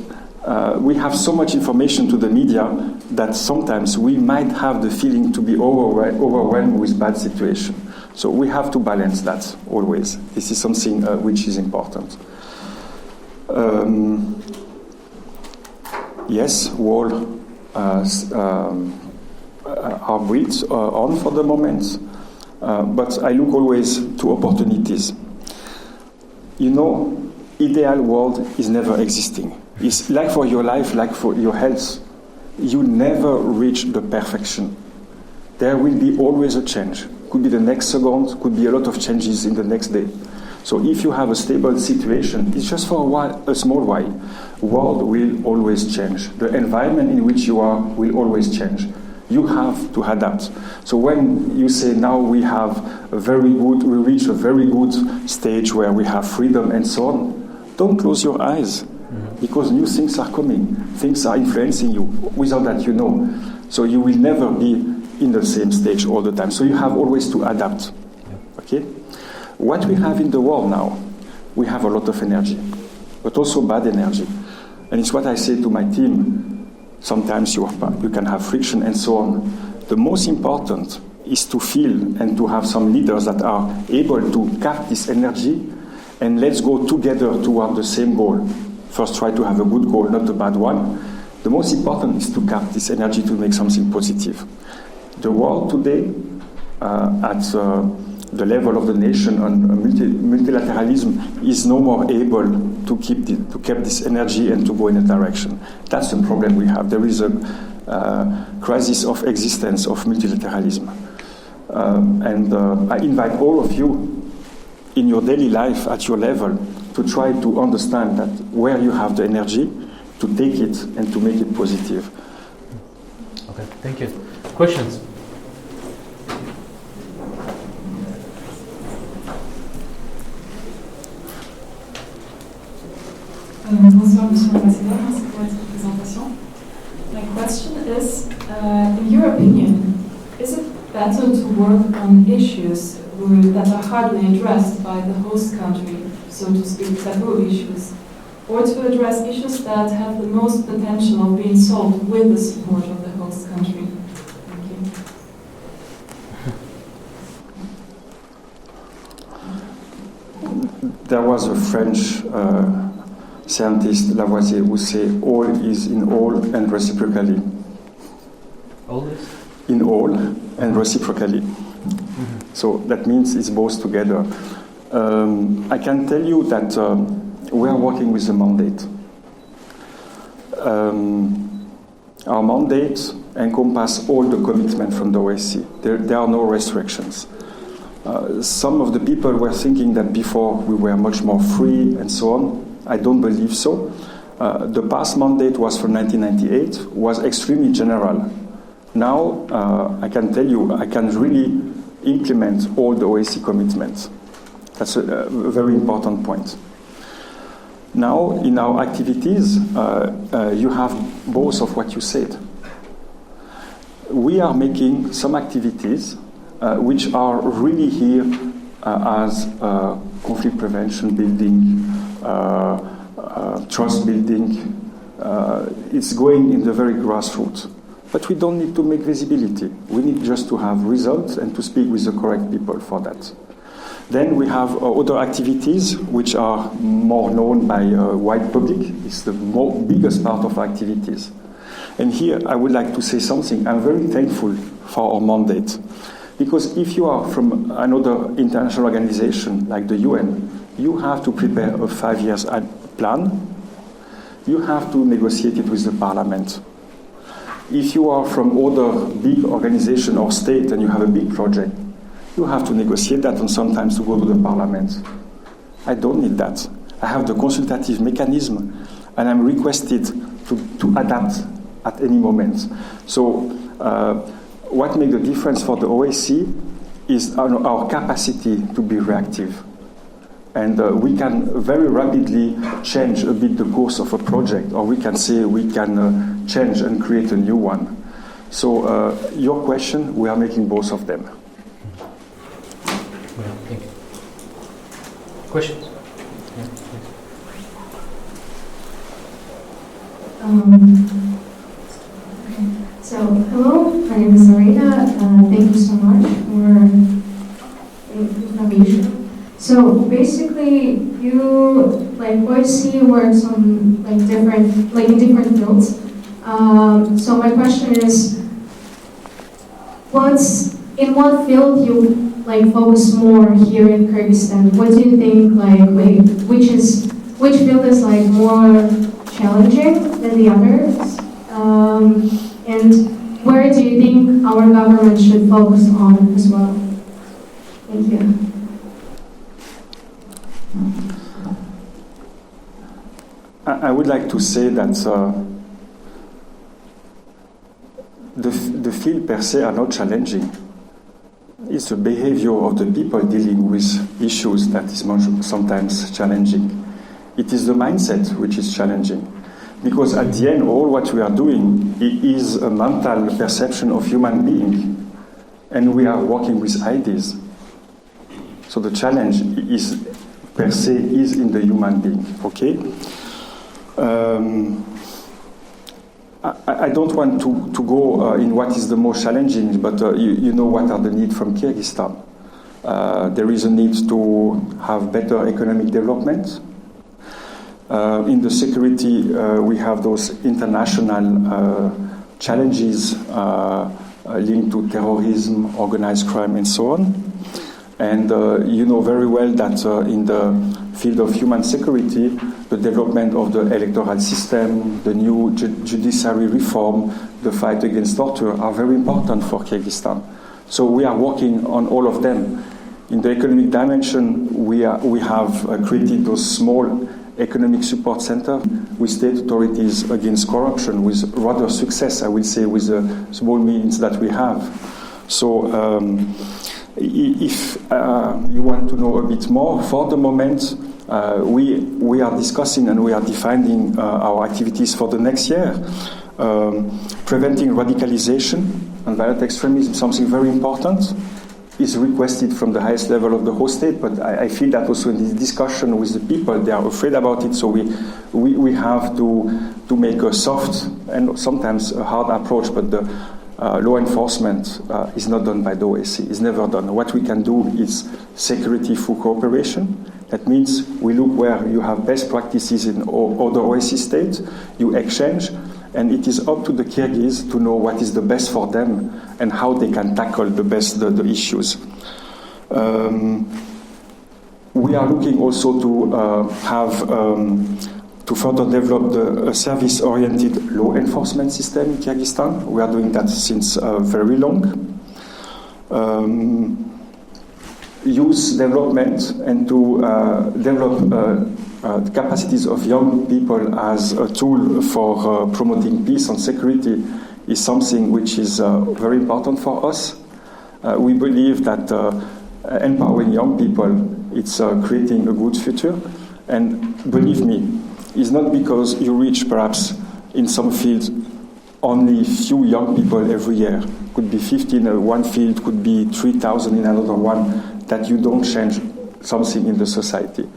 we have so much information to the media that sometimes we might have the feeling to be overwhelmed with bad situation. So we have to balance that always. This is something which is important. Yes, war are built on for the moment, but I look always to opportunities. Ideal world is never existing. It's like for your life, like for your health. You never reach the perfection. There will be always a change. Could be the next second, could be a lot of changes in the next day. So if you have a stable situation, it's just for a while, a small while. World will always change. The environment in which you are will always change. You have to adapt. So when you say now we reach a very good stage where we have freedom and so on, don't close your eyes, because new things are coming. Things are influencing you without that you know. So you will never be in the same stage all the time. So you have always to adapt. Okay? What we have in the world now, we have a lot of energy, but also bad energy. And it's what I say to my team. Sometimes you can have friction and so on. The most important is to feel and to have some leaders that are able to cap this energy and let's go together toward the same goal. First, try to have a good goal, not a bad one. The most important is to cap this energy to make something positive. The world today, at the level of the nation on multilateralism, is no more able to keep this energy and to go in a direction. That's the problem we have. There is a crisis of existence of multilateralism. And I invite all of you in your daily life at your level to try to understand that where you have the energy, to take it and to make it positive. Okay, thank you. Questions? Bonsoir, Monsieur l'Ambassadeur. Merci pour votre présentation. My question is, in your opinion, is it better to work on issues that are hardly addressed by the host country, so to speak, taboo issues, or to address issues that have the most potential of being solved with the support of the host country? Thank you. There was a French scientist Lavoisier who say all is in all and reciprocally. Always? In all and reciprocally. Mm-hmm. So that means it's both together. I can tell you that we are working with a mandate. Our mandate encompasses all the commitment from the OSCE. There are no restrictions. Some of the people were thinking that before we were much more free and so on. I don't believe so. The past mandate was from 1998, was extremely general. Now, I can tell you, I can really implement all the OSCE commitments. That's a very important point. Now, in our activities, you have both of what you said. We are making some activities which are really here as conflict prevention building, trust building. It's going in the very grassroots. But we don't need to make visibility. We need just to have results and to speak with the correct people for that. Then we have other activities which are more known by wide public. It's the biggest part of our activities. And here I would like to say something. I'm very thankful for our mandate. Because if you are from another international organization like the UN, you have to prepare a 5-year plan. You have to negotiate it with the parliament. If you are from other big organization or state and you have a big project, you have to negotiate that and sometimes to go to the parliament. I don't need that. I have the consultative mechanism and I'm requested to adapt at any moment. So what makes the difference for the OSCE is our capacity to be reactive. And we can very rapidly change a bit the course of a project, or we can say we can change and create a new one. So your question, we are making both of them. Well, thank you. Questions? Yeah. Okay. So, hello, my name is Arena. Thank you so much for information. So basically, you OSCE works on in different fields. So my question is, in what field you focus more here in Kyrgyzstan? What do you think which field is more challenging than the others? And where do you think our government should focus on as well? Thank you. I would like to say that the field per se are not challenging. It's the behavior of the people dealing with issues that is sometimes challenging. It is the mindset which is challenging. Because at the end, all what we are doing is a mental perception of human being. And we are working with ideas. So the challenge is per se is in the human being, okay? I don't want to go in what is the most challenging, but you know what are the needs from Kyrgyzstan. There is a need to have better economic development. In the security, we have those international challenges linked to terrorism, organized crime, and so on. And you know very well that in the field of human security, the development of the electoral system, the new judiciary reform, the fight against torture are very important for Kyrgyzstan. So we are working on all of them. In the economic dimension, we have created those small economic support centers with state authorities against corruption, with rather success, I will say, with the small means that we have. So if you want to know a bit more, for the moment, we are discussing and we are defining our activities for the next year. Preventing radicalization and violent extremism, something very important, is requested from the highest level of the whole state, but I feel that also in this discussion with the people, they are afraid about it, so we have to make a soft and sometimes a hard approach, but the law enforcement is not done by the OSCE, it's never done. What we can do is security through cooperation, That means we look where you have best practices in other OSCE states, you exchange, and it is up to the Kyrgyz to know what is the best for them and how they can tackle the best the issues. We are looking also to to further develop a service-oriented law enforcement system in Kyrgyzstan. We are doing that since very long. Youth development and to develop the capacities of young people as a tool for promoting peace and security is something which is very important for us. We believe that empowering young people, it's creating a good future. And believe me, it's not because you reach perhaps in some fields only few young people every year. Could be 15 in one field, could be 3,000 in another one, that you don't change something in the society.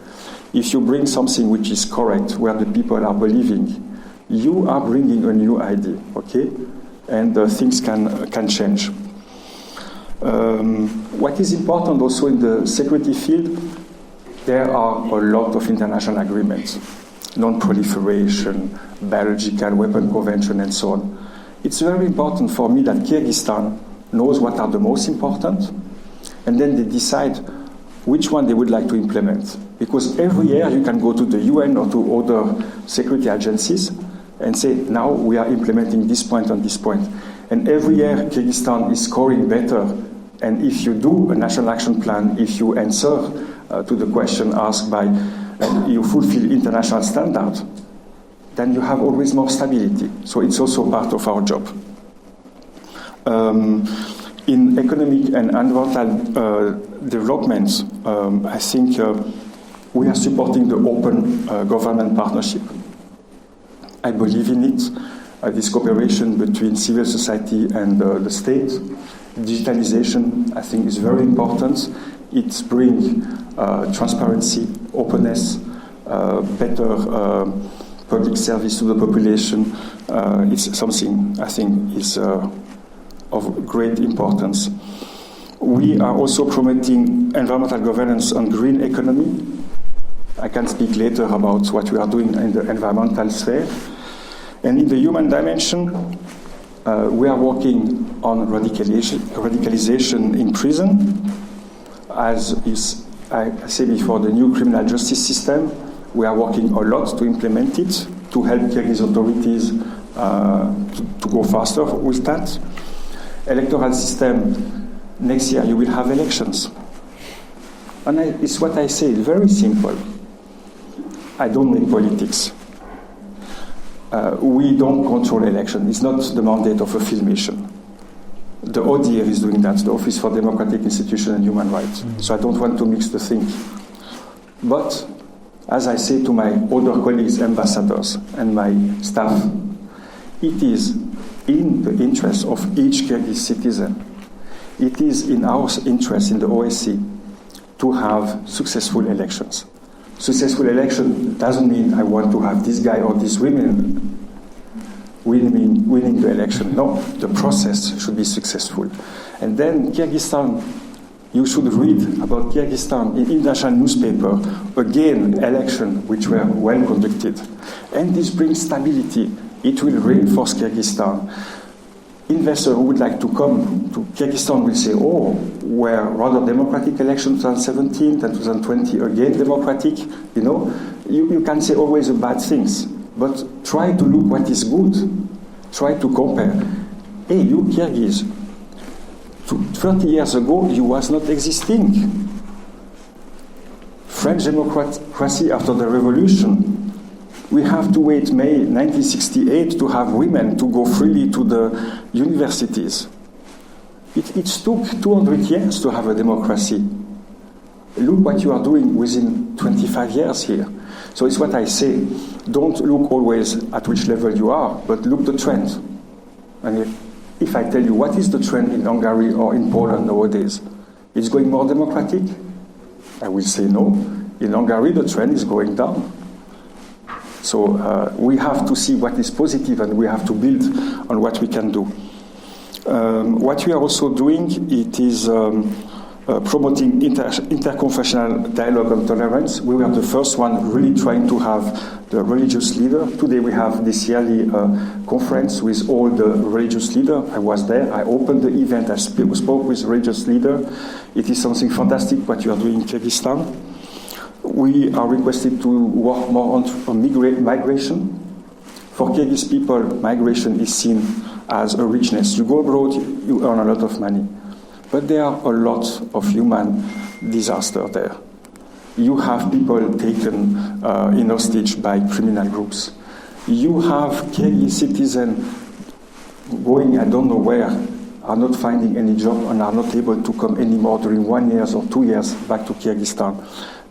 If you bring something which is correct, where the people are believing, you are bringing a new idea, okay? And things can change. What is important also in the security field, there are a lot of international agreements, non-proliferation, biological weapon convention, and so on. It's very important for me that Kyrgyzstan knows what are the most important, and then they decide which one they would like to implement. Because every year you can go to the UN or to other security agencies and say, now we are implementing this point and this point. And every year Kyrgyzstan is scoring better. And if you do a national action plan, if you answer to the question asked by, you fulfill international standards, then you have always more stability. So it's also part of our job. In economic and environmental developments, I think we are supporting the open government partnership. I believe in it, this cooperation between civil society and the state. Digitalization, I think, is very important. It brings transparency, openness, better public service to the population. It's something I think is of great importance. We are also promoting environmental governance and green economy. I can speak later about what we are doing in the environmental sphere. And in the human dimension, we are working on radicalization in prison. As I said before, the new criminal justice system, we are working a lot to implement it, to help Kyrgyz authorities to go faster with that. Electoral system, next year you will have elections. And it's what I say, very simple. I don't make politics. We don't control election. It's not the mandate of a field mission. The ODIHR is doing that, the Office for Democratic Institutions and Human Rights. Mm-hmm. So I don't want to mix the thing. But as I say to my other colleagues, ambassadors, and my staff, it is in the interest of each Kyrgyz citizen. It is in our interest in the OSCE to have successful elections. Successful election doesn't mean I want to have this guy or this woman winning the election. No, the process should be successful. And then Kyrgyzstan, you should read about Kyrgyzstan in international newspaper, again, election which were well conducted. And this brings stability. It will reinforce Kyrgyzstan. Investors who would like to come to Kyrgyzstan will say, oh, were rather democratic elections 2017 and 2020 again democratic. You know, you can say always bad things, but try to look what is good. Try to compare. Hey, you Kyrgyz, 30 years ago you was not existing. French democracy after the revolution. We have to wait May 1968 to have women to go freely to the universities. It took 200 years to have a democracy. Look what you are doing within 25 years here. So it's what I say. Don't look always at which level you are, but look the trend. And if I tell you what is the trend in Hungary or in Poland nowadays, it's going more democratic? I will say no. In Hungary, the trend is going down. So we have to see what is positive and we have to build on what we can do. What we are also doing, it is promoting interconfessional dialogue and tolerance. We were the first one really trying to have the religious leader. Today we have this yearly conference with all the religious leaders. I was there. I opened the event. I spoke with religious leader. It is something fantastic what you are doing in Kyrgyzstan. We are requested to work more on migration. For Kyrgyz people, migration is seen as a richness. You go abroad, you earn a lot of money. But there are a lot of human disaster there. You have people taken in hostage by criminal groups. You have Kyrgyz citizens going I don't know where, are not finding any job and are not able to come anymore during 1 year or 2 years back to Kyrgyzstan.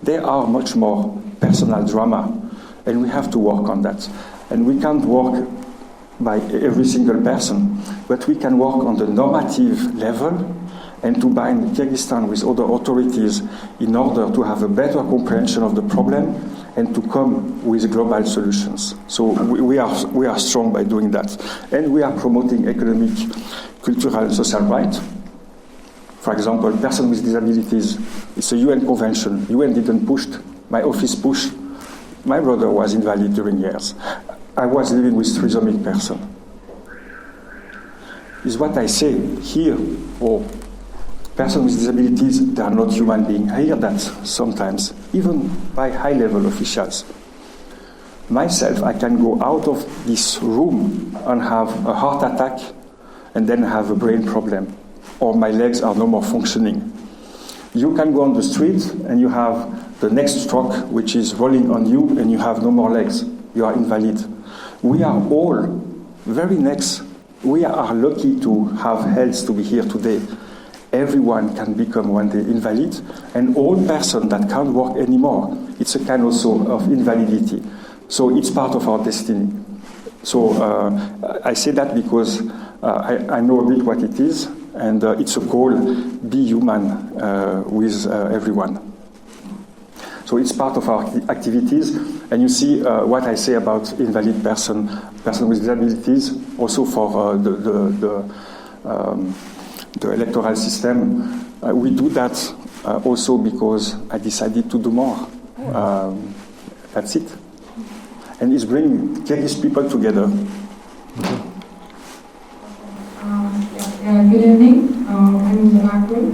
There are much more personal drama, and we have to work on that. And we can't work by every single person, but we can work on the normative level and to bind Kyrgyzstan with other authorities in order to have a better comprehension of the problem and to come with global solutions. So we are strong by doing that. And we are promoting economic, cultural and social rights. For example, persons with disabilities, it's a UN convention. UN didn't push, my office pushed. My brother was invalid during years. I was living with trisomic person. Is what I say here, or persons with disabilities, they are not human beings. I hear that sometimes, even by high-level officials. Myself, I can go out of this room and have a heart attack and then have a brain problem, or my legs are no more functioning. You can go on the street and you have the next stroke, which is rolling on you, and you have no more legs. You are invalid. We are all very next. We are lucky to have health to be here today. Everyone can become one day invalid, and all person that can't work anymore, it's a kind also of invalidity. So it's part of our destiny. So I say that because I know a bit what it is, and it's a call, be human with everyone. So it's part of our activities, and you see what I say about invalid person with disabilities, also for the electoral system. We do that also because I decided to do more. That's it. And it's bringing Kyrgyz people together. Good evening. I'm Daniar.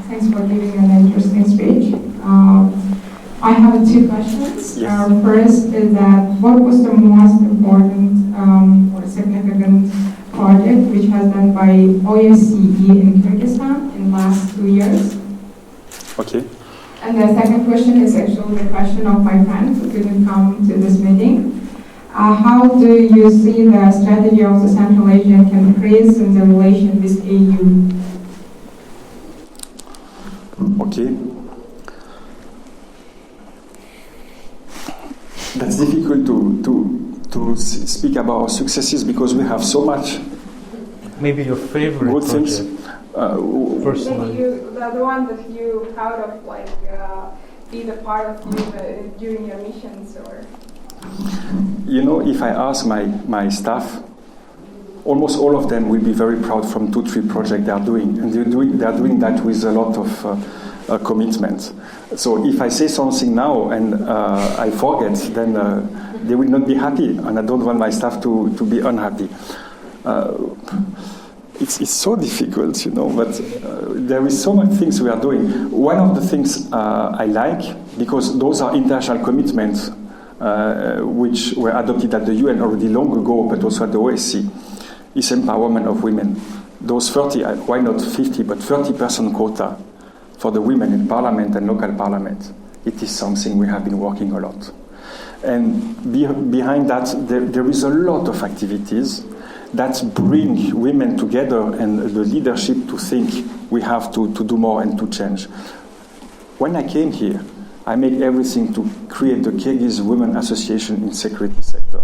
Thanks for giving an interesting speech. I have two questions. Yes. First is that what was the most important or significant project which has done by OSCE in Kyrgyzstan in the last 2 years? Okay. And the second question is actually the question of my friend who couldn't come to this meeting. How do you see the strategy of the Central Asian countries in the relation with EU? Okay. That's difficult to speak about our successes because we have so much. Maybe your favorite good project, things. personally. The one that you proud of, like be the part of during your missions, or. You know, if I ask my staff, almost all of them will be very proud from 2-3 projects they are doing, and they are doing that with a lot of commitment. So if I say something now and I forget, then they will not be happy, and I don't want my staff to be unhappy. It's so difficult, you know, but there is so much things we are doing. One of the things I like, because those are international commitments which were adopted at the UN already long ago, but also at the OSCE, is empowerment of women. Those 30, why not 50, but 30% quota for the women in parliament and local parliament. It is something we have been working a lot. And behind that, there is a lot of activities that bring women together and the leadership to think we have to do more and to change. When I came here, I made everything to create the Kyrgyz Women Association in security sector.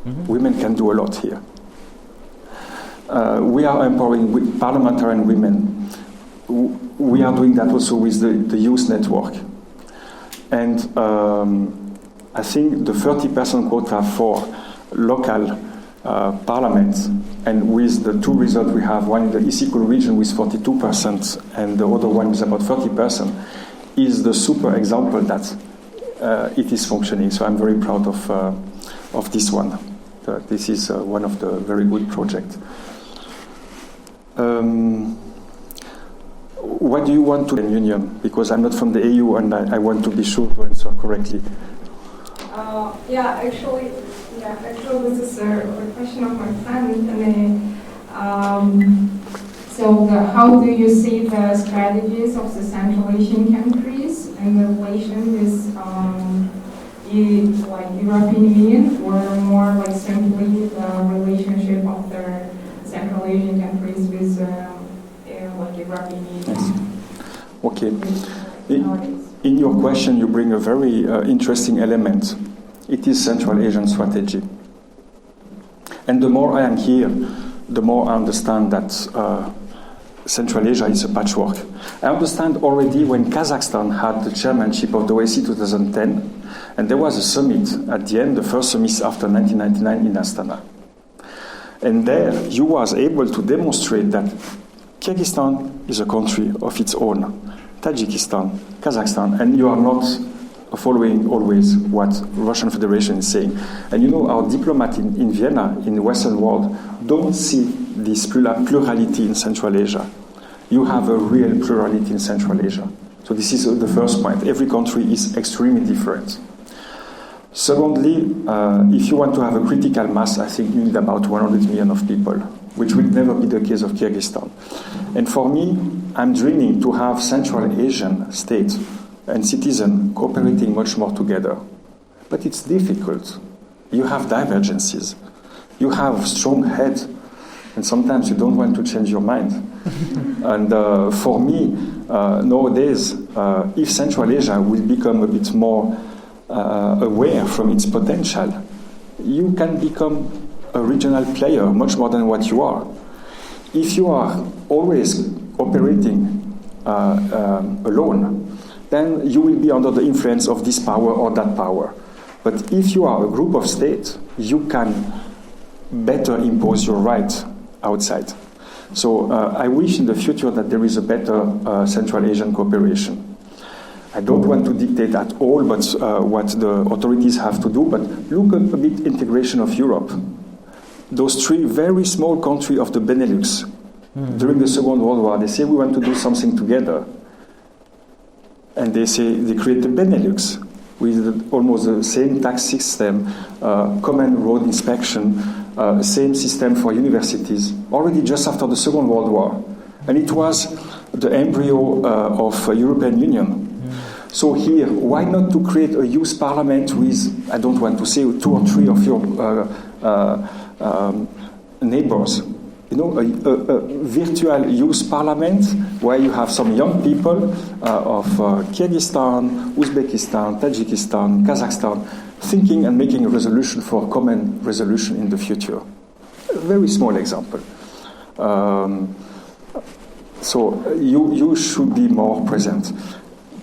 Mm-hmm. Women can do a lot here. We are empowering parliamentarian women. We are doing that also with the youth network. And I think the 30% quota for local parliament, and with the two results we have, one in the East-Equal region with 42% and the other one is about 30%, is the super example that it is functioning. So I'm very proud of this one. This is one of the very good projects. What do you want to the union? Because I'm not from the EU and I want to be sure to answer correctly. Actually, this is a question of my friend. How do you see the strategies of the Central Asian countries in the relation with European Union, or more like simply the relationship of the Central Asian countries with European Union? Yes. Okay. In your question, you bring a very interesting element. It is Central Asian strategy. And the more I am here, the more I understand that Central Asia is a patchwork. I understand already when Kazakhstan had the chairmanship of the OSCE 2010, and there was a summit at the end, the first summit after 1999 in Astana. And there you was able to demonstrate that Kyrgyzstan is a country of its own, Tajikistan, Kazakhstan, and you are not following always what Russian Federation is saying. And you know, our diplomat in Vienna, in the Western world, don't see this plurality in Central Asia. You have a real plurality in Central Asia. So this is the first point. Every country is extremely different. Secondly, if you want to have a critical mass, I think you need about 100 million of people, which will never be the case of Kyrgyzstan. And for me, I'm dreaming to have Central Asian states and citizens cooperating much more together. But it's difficult. You have divergences. You have strong heads, and sometimes you don't want to change your mind. And for me, nowadays, if Central Asia will become a bit more aware from its potential, you can become a regional player much more than what you are. If you are always operating alone, then you will be under the influence of this power or that power. But if you are a group of states, you can better impose your rights outside. So I wish in the future that there is a better Central Asian cooperation. I don't want to dictate at all but what the authorities have to do, but look at a bit integration of Europe. Those three very small countries of the Benelux, during the Second World War, they say we want to do something together. And they say they create the Benelux with almost the same tax system, common road inspection, same system for universities, already just after the Second World War. And it was the embryo of European Union. So here, why not to create a youth parliament with, I don't want to say 2 or 3 of your neighbors, you know, a virtual youth parliament where you have some young people of Kyrgyzstan, Uzbekistan, Tajikistan, Kazakhstan, thinking and making a resolution for a common resolution in the future. A very small example. So you should be more present.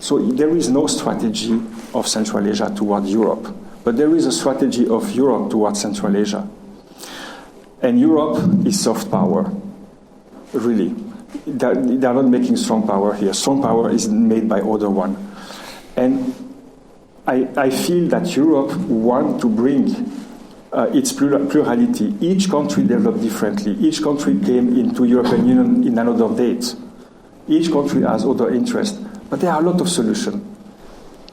So there is no strategy of Central Asia toward Europe, but there is a strategy of Europe towards Central Asia. And Europe is soft power, really. They are not making strong power here. Strong power is made by other one. And I feel that Europe wants to bring its plurality. Each country developed differently. Each country came into European Union in another date. Each country has other interests. But there are a lot of solutions.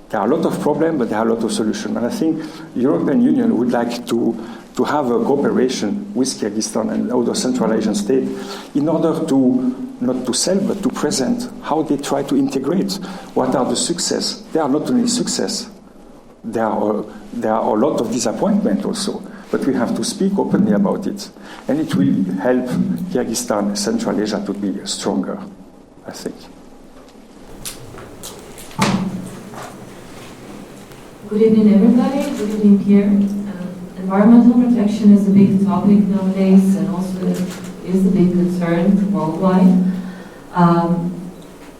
There are a lot of problems, but there are a lot of solutions. And I think the European Union would like to have a cooperation with Kyrgyzstan and other Central Asian states in order to, not to sell, but to present how they try to integrate. What are the success? There are not only success, there are a lot of disappointment also. But we have to speak openly about it. And it will help Kyrgyzstan and Central Asia to be stronger, I think. Good evening, everybody. Good evening, Pierre. Environmental protection is a big topic nowadays and also is a big concern worldwide.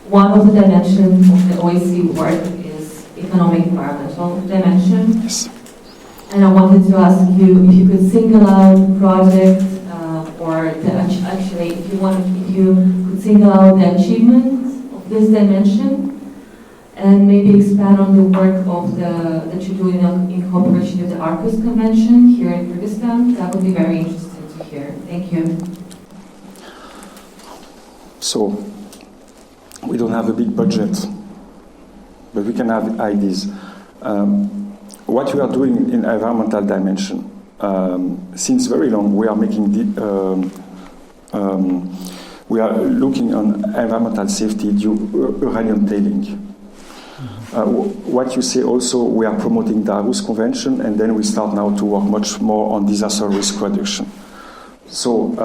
One of the dimensions of the OSCE work is economic environmental dimension. Yes. And I wanted to ask you if you could single out the project, actually, if you could single out the achievements of this dimension, and maybe expand on the work of that you do in cooperation with the Aarhus Convention here in Kyrgyzstan. That would be very interesting to hear. Thank you. So, we don't have a big budget, but we can have ideas. What we are doing in environmental dimension, since very long, we are making we are looking on environmental safety due uranium tailing. What you say also, we are promoting the Aarhus Convention, and then we start now to work much more on disaster risk reduction. So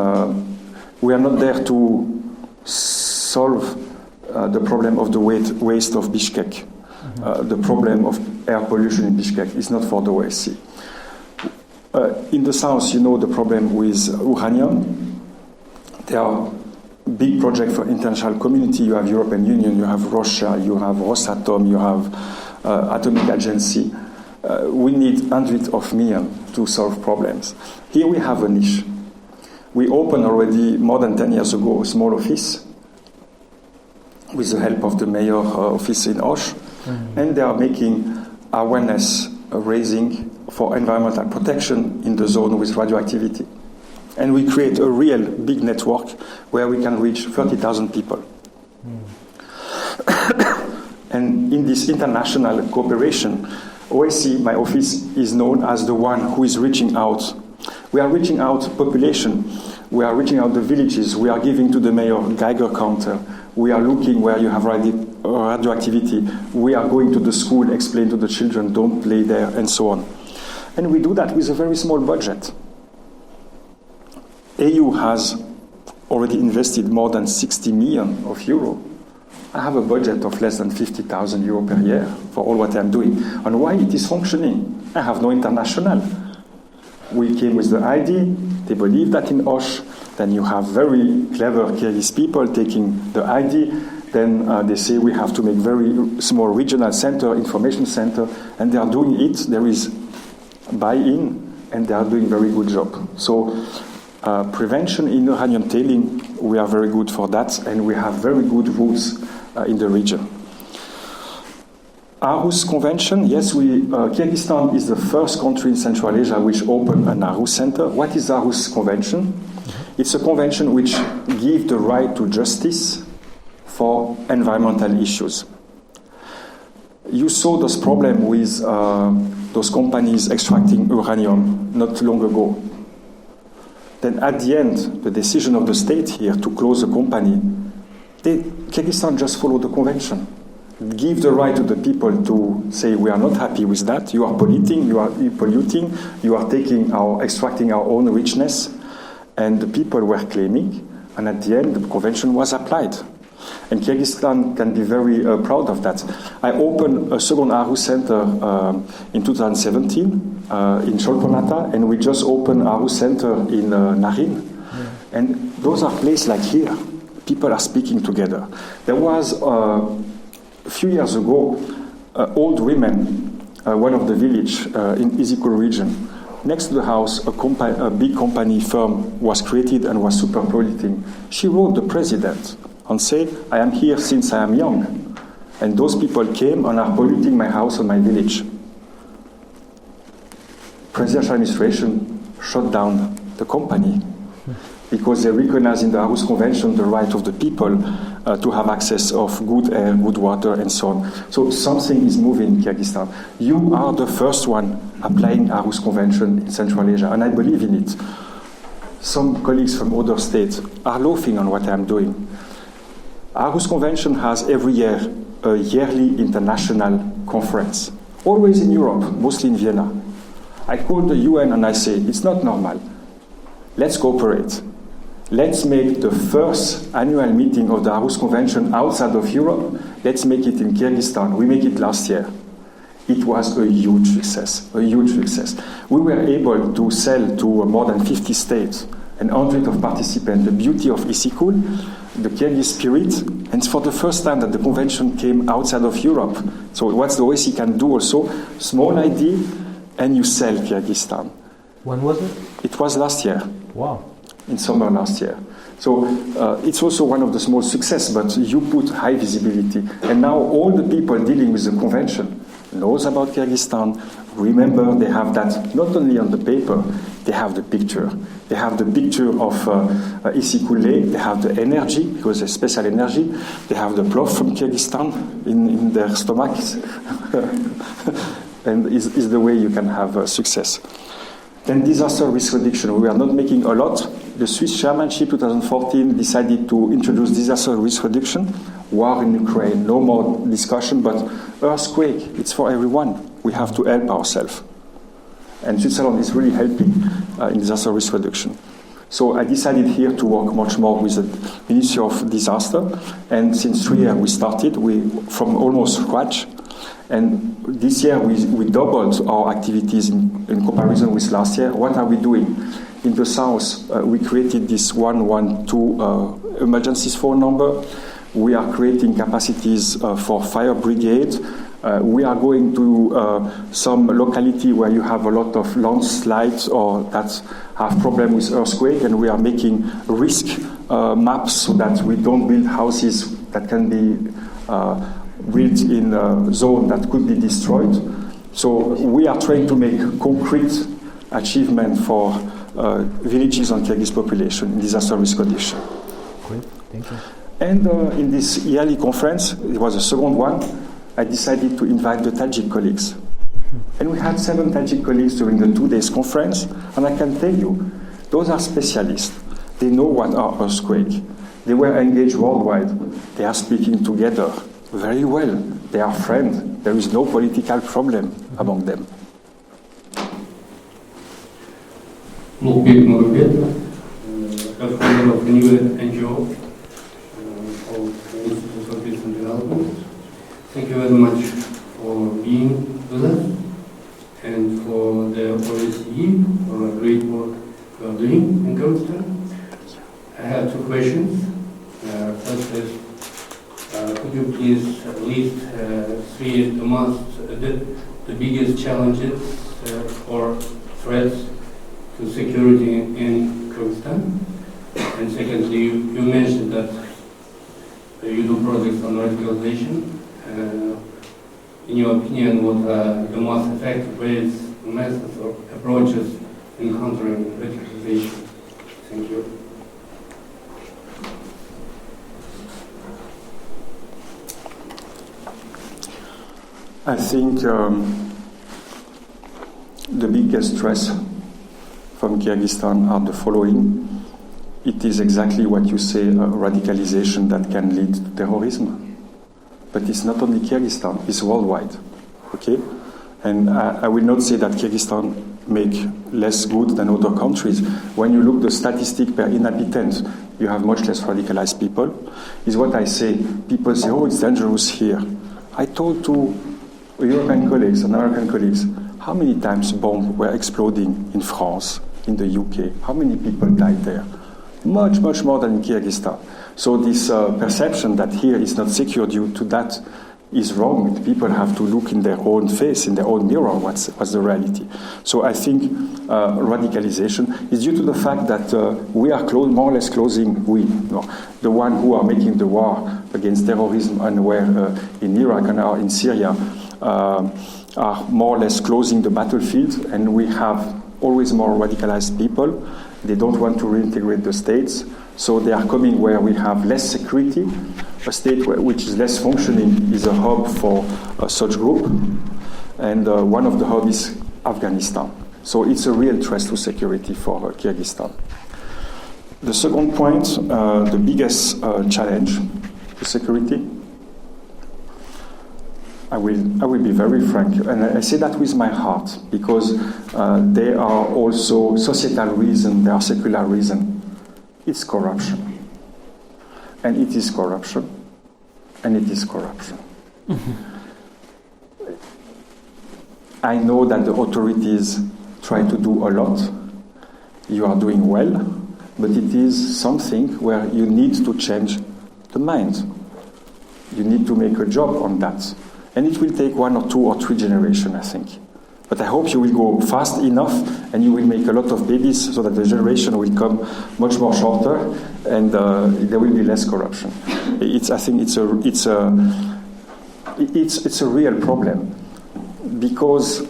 we are not there to solve the problem of the waste of Bishkek. The problem of air pollution in Bishkek is not for the OSCE. In the south, you know the problem with uranium. There are big projects for international community. You have European Union, you have Russia, you have Rosatom, you have Atomic Agency. We need hundreds of millions to solve problems. Here we have a niche. We opened already more than 10 years ago a small office with the help of the mayor office in Osh, and they are making awareness raising for environmental protection in the zone with radioactivity. And we create a real big network where we can reach 30,000 people. And in this international cooperation, OSCE, my office, is known as the one who is reaching out. We are reaching out population. We are reaching out the villages. We are giving to the mayor Geiger counter. We are looking where you have radioactivity. We are going to the school, explain to the children, don't play there, and so on. And we do that with a very small budget. EU has already invested more than 60 million of euro. I have a budget of less than 50,000 euro per year for all what I'm doing. And why it is functioning? I have no international. We came with the ID, they believe that in Osh, then you have very clever Kyrgyz people taking the ID, then they say we have to make very small regional center, information center, and they are doing it. There is buy-in, and they are doing very good job. So prevention in uranium tailing, we are very good for that, and we have very good rules in the region. Aarhus Convention, yes, Kyrgyzstan is the first country in Central Asia which opened an Aarhus Center. What is Aarhus Convention? It's a convention which gives the right to justice for environmental issues. You saw this problem with those companies extracting uranium not long ago. Then at the end, the decision of the state here to close the company, Kyrgyzstan just followed the convention. Give the right to the people to say we are not happy with that. You are polluting. You are extracting our own richness, and the people were claiming. And at the end, the convention was applied, and Kyrgyzstan can be very proud of that. I opened a second Aarhus Center in 2017 in Cholponata, and we just opened Aarhus Center in Narin, and those are places like here. People are speaking together. There was. A few years ago, old women, one of the village in Izikul region, next to the house, a big company firm was created and was super polluting. She wrote the president and said, I am here since I am young. And those people came and are polluting my house and my village. Presidential administration shut down the company because they recognize in the Aarhus Convention the right of the people to have access of good air, good water, and so on. So something is moving in Kyrgyzstan. You are the first one applying Aarhus Convention in Central Asia, and I believe in it. Some colleagues from other states are laughing on what I'm doing. Aarhus Convention has every year a yearly international conference, always in Europe, mostly in Vienna. I call the UN and I say, it's not normal. Let's cooperate. Let's make the first annual meeting of the Aarhus Convention outside of Europe. Let's make it in Kyrgyzstan. We made it last year. It was a huge success, a huge success. We were able to sell to more than 50 states and hundreds of participants the beauty of Izikul, the Kyrgyz spirit, and it's for the first time that the convention came outside of Europe. So what the OSCE can do also, small idea, and you sell Kyrgyzstan. When was it? It was last year. Wow. In summer last year. So it's also one of the small success, but you put high visibility. And now all the people dealing with the convention knows about Kyrgyzstan. Remember, they have that not only on the paper, they have the picture. They have the picture of Isikule, they have the energy, because there's special energy. They have the plov from Kyrgyzstan in their stomachs. And is the way you can have success. Then disaster risk reduction. We are not making a lot. The Swiss chairmanship 2014 decided to introduce disaster risk reduction. War in Ukraine, no more discussion, but earthquake, it's for everyone. We have to help ourselves. And Switzerland is really helping in disaster risk reduction. So I decided here to work much more with the Ministry of Disaster. And since 3 years we started, from almost scratch. And this year we doubled our activities in comparison with last year. What are we doing? In the south, we created this 112 emergencies phone number. We are creating capacities for fire brigade. We are going to some locality where you have a lot of landslides or that have problem with earthquake, and we are making risk maps so that we don't build houses that can be built in a zone that could be destroyed. So we are trying to make concrete achievement for villages and Kyrgyz population in disaster risk reduction. Great, thank you. And in this yearly conference, it was the second one, I decided to invite the Tajik colleagues. And we had 7 Tajik colleagues during the 2 days conference, and I can tell you, those are specialists. They know what are earthquakes. They were engaged worldwide. They are speaking together very well. They are friends. There is no political problem among them. Mukbir Murubet, co-founder of a new NGO called Institute for Peace and Development. Thank you very much for being with us and for the OSCE for a great work you are doing in Kyrgyzstan. I have 2 questions. First is, could you please list 3 the biggest challenges or threats to security in Kyrgyzstan? And secondly, you mentioned that you do projects on radicalization. In your opinion, what are the most effective ways, methods, or approaches in countering radicalization? Thank you. I think the biggest stress from Kyrgyzstan are the following. It is exactly what you say, radicalization that can lead to terrorism. But it's not only Kyrgyzstan, it's worldwide. Okay? And I will not say that Kyrgyzstan make less good than other countries. When you look the statistic per inhabitant, you have much less radicalized people. Is what I say. People say, oh, it's dangerous here. I told to European colleagues and American colleagues, how many times bombs were exploding in France, in the UK? How many people died there? Much, much more than in Kyrgyzstan. So this perception that here is not secure due to that is wrong. People have to look in their own face, in their own mirror, what's the reality. So I think radicalization is due to the fact that we are more or less closing, the one who are making the war against terrorism and where in Iraq and in Syria are more or less closing the battlefield, and we have always more radicalized people. They don't want to reintegrate the states, so they are coming where we have less security. A state which is less functioning is a hub for such group, and one of the hubs is Afghanistan. So it's a real threat to security for Kyrgyzstan. The second point, the biggest challenge to security, I will be very frank, and I say that with my heart, because there are also societal reasons, there are secular reasons. It's corruption. And it is corruption. And it is corruption. I know that the authorities try to do a lot. You are doing well, but it is something where you need to change the mind. You need to make a job on that. And it will take 1 or 2 or 3 generations, I think. But I hope you will go fast enough and you will make a lot of babies so that the generation will come much more shorter and there will be less corruption. I think it's a real problem because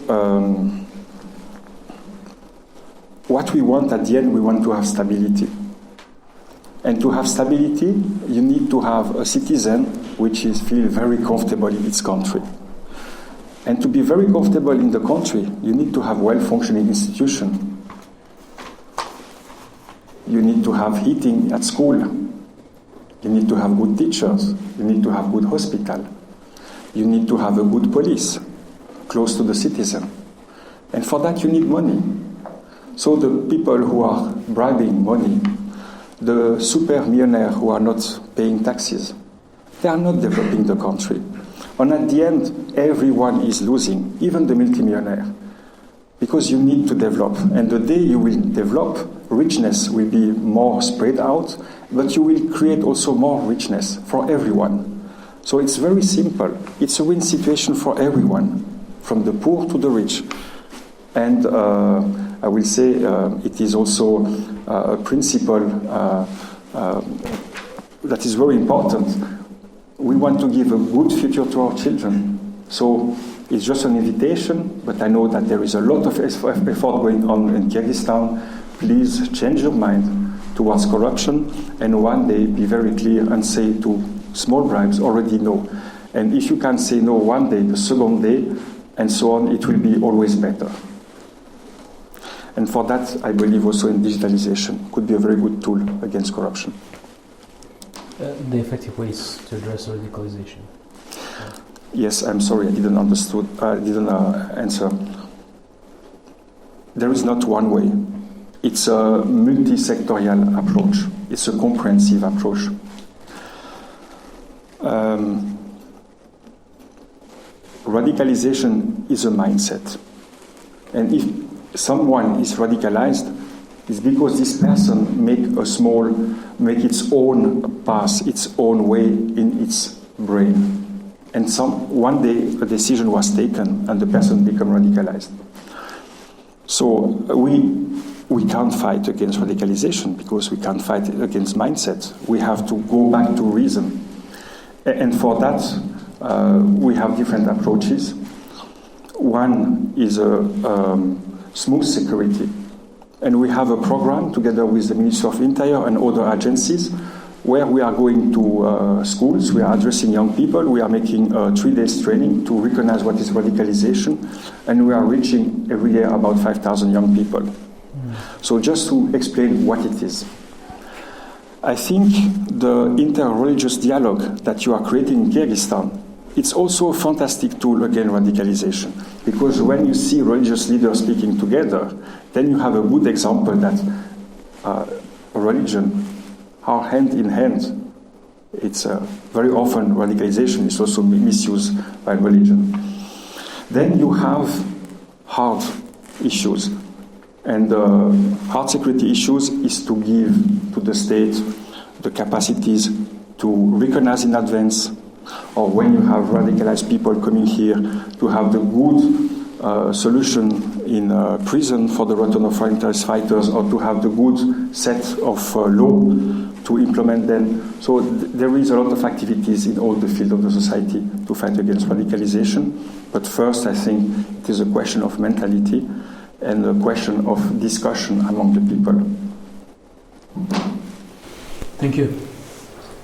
what we want at the end, we want to have stability. And to have stability, you need to have a citizen which is feel very comfortable in its country. And to be very comfortable in the country, you need to have well-functioning institutions. You need to have heating at school. You need to have good teachers. You need to have good hospital. You need to have a good police close to the citizen. And for that, you need money. So the people who are bribing money, the super millionaires who are not paying taxes, they are not developing the country. And at the end, everyone is losing, even the multimillionaire, because you need to develop. And the day you will develop, richness will be more spread out, but you will create also more richness for everyone. So it's very simple. It's a win situation for everyone, from the poor to the rich. And I will say it is also a principle that is very important. We want to give a good future to our children. So it's just an invitation, but I know that there is a lot of effort going on in Kyrgyzstan. Please change your mind towards corruption and one day be very clear and say to small bribes already no. And if you can say no one day, the second day, and so on, it will be always better. And for that, I believe also in digitalization could be a very good tool against corruption. The effective ways to address radicalization. Yes, I'm sorry, I didn't answer. There is not one way. It's a multi-sectorial approach. It's a comprehensive approach. Radicalization is a mindset. And if someone is radicalized, it's because this person make its own path, its own way in its brain. And one day a decision was taken and the person became radicalized. So we can't fight against radicalization because we can't fight against mindset. We have to go back to reason. And for that, we have different approaches. One is smooth security. And we have a program together with the Ministry of Interior and other agencies where we are going to schools, we are addressing young people, we are making 3 days training to recognize what is radicalization, and we are reaching every year about 5,000 young people. So just to explain what it is. I think the inter-religious dialogue that you are creating in Kyrgyzstan, it's also a fantastic tool against radicalization. Because when you see religious leaders speaking together, then you have a good example that religion are hand in hand. It's very often radicalization is also misused by religion. Then you have hard issues. And hard security issues is to give to the state the capacities to recognize in advance, or when you have radicalized people coming here, to have the good solution in prison for the return of foreign terrorist fighters, or to have the good set of law to implement them. So there is a lot of activities in all the fields of the society to fight against radicalization. But first, I think it is a question of mentality and a question of discussion among the people. Thank you.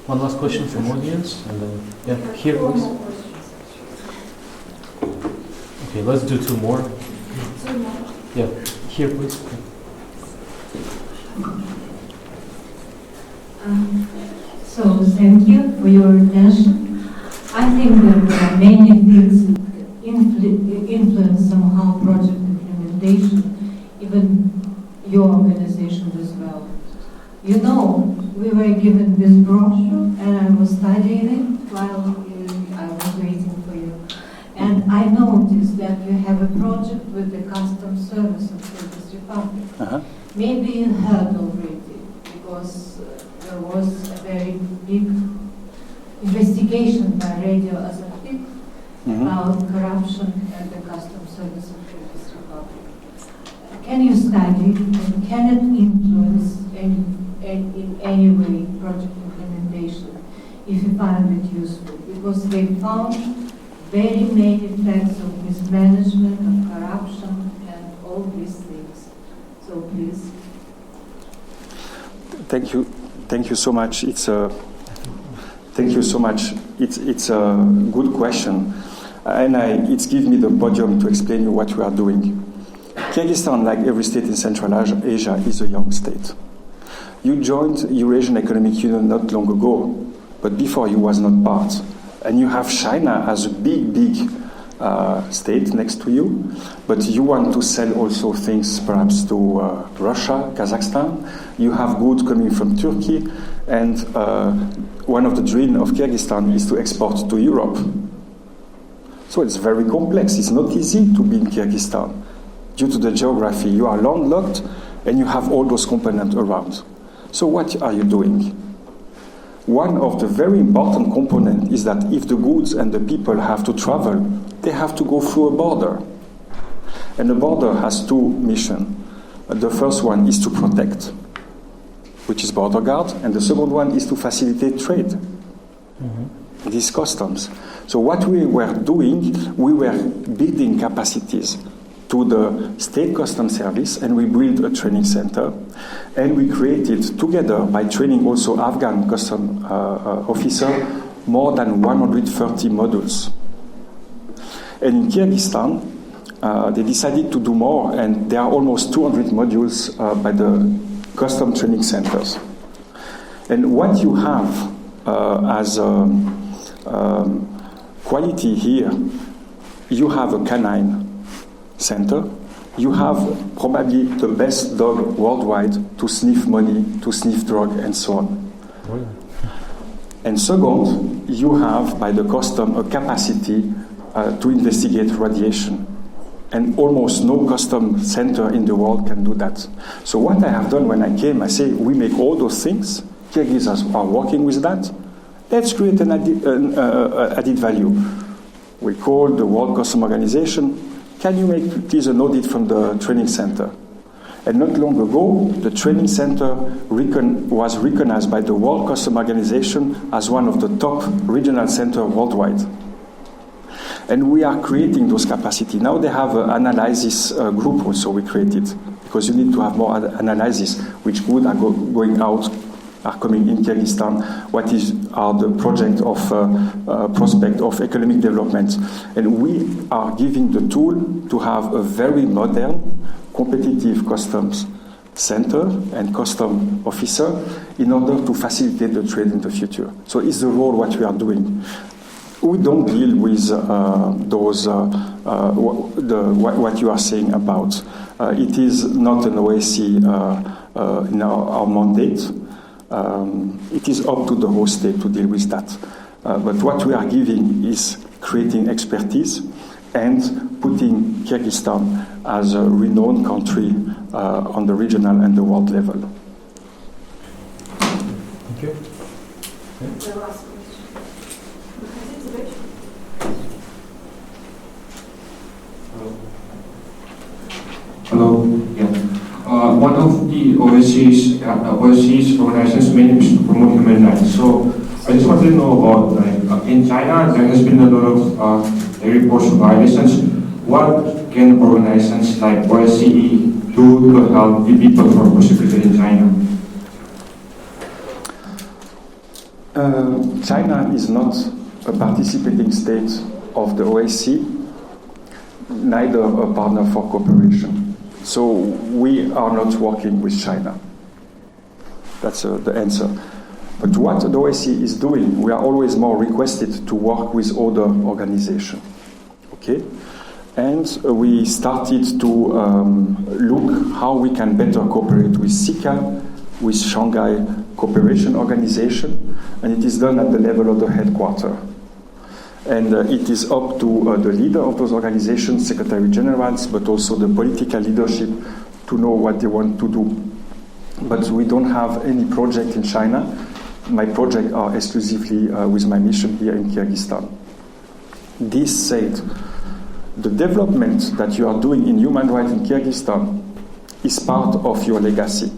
One last question from audience, and then here please. Okay, let's do 2 more. Yeah, here please. So thank you for your attention. I think that there are many things that influence somehow project implementation, even your organization as well. You know, we were given this brochure and I was studying it while I was waiting for you. And I noticed that you have a project with the Customs Service of Kyrgyz Republic. Maybe you heard already, because there was a very big investigation by Radio Azatlik about corruption at the Customs Service of Kyrgyz can you study and can it influence in any way project implementation if you find it useful? Because they found very many effects of mismanagement, of corruption, and all these things. So please. Thank you so much. Thank you so much. It's a good question, and it gives me the podium to explain you what we are doing. Kyrgyzstan, like every state in Central Asia, is a young state. You joined Eurasian Economic Union not long ago, but before you was not part. And you have China as a big state next to you, but you want to sell also things perhaps to Russia, Kazakhstan. You have goods coming from Turkey, and one of the dreams of Kyrgyzstan is to export to Europe. So it's very complex. It's not easy to be in Kyrgyzstan. Due to the geography, you are landlocked, and you have all those components around. So what are you doing? One of the very important components is that if the goods and the people have to travel, they have to go through a border. And the border has two missions. The first one is to protect, which is border guard, and the second one is to facilitate trade. These customs. So what we were doing, we were building capacities to the State Customs Service, and we built a training center, and we created together, by training also Afghan custom officer, more than 130 modules. And in Kyrgyzstan, they decided to do more, and there are almost 200 modules by the custom training centers. And what you have as quality here, you have a canine center. You have probably the best dog worldwide to sniff money, to sniff drug, and so on. And second, you have by the custom a capacity to investigate radiation. And almost no custom center in the world can do that. So what I have done when I came, I say, we make all those things. Kyrgyzs are working with that. Let's create an added value. We call the World Custom Organization. Can you make please an audit from the training center? And not long ago, the training center was recognized by the World Custom Organization as one of the top regional centers worldwide. And we are creating those capacity. Now they have an analysis group also we created, because you need to have more analysis, which goods are going out, are coming in Kyrgyzstan, what are the project of prospect of economic development. And we are giving the tool to have a very modern, competitive customs center and custom officer in order to facilitate the trade in the future. So it's the role what we are doing. We don't deal with what you are saying about. It is not an OSCE in our mandate. It is up to the host state to deal with that. But what we are giving is creating expertise and putting Kyrgyzstan as a renowned country on the regional and the world level. Thank you. The last question. Hello. Yeah. One of the OSCE's organizations mainly is to promote human rights. So I just wanted to know about, in China, there has been a lot of reports of violations. What can organizations like OSCE do to help the people who are persecuted in China? China is not a participating state of the OSCE, neither a partner for cooperation. So we are not working with China. That's the answer. But what the OSCE is doing, we are always more requested to work with other organizations. Okay? And we started to look how we can better cooperate with SICA, with Shanghai Cooperation Organization, and it is done at the level of the headquarters. And it is up to the leader of those organizations, secretary generals, but also the political leadership to know what they want to do. But we don't have any project in China. My projects are exclusively with my mission here in Kyrgyzstan. This said, the development that you are doing in human rights in Kyrgyzstan is part of your legacy.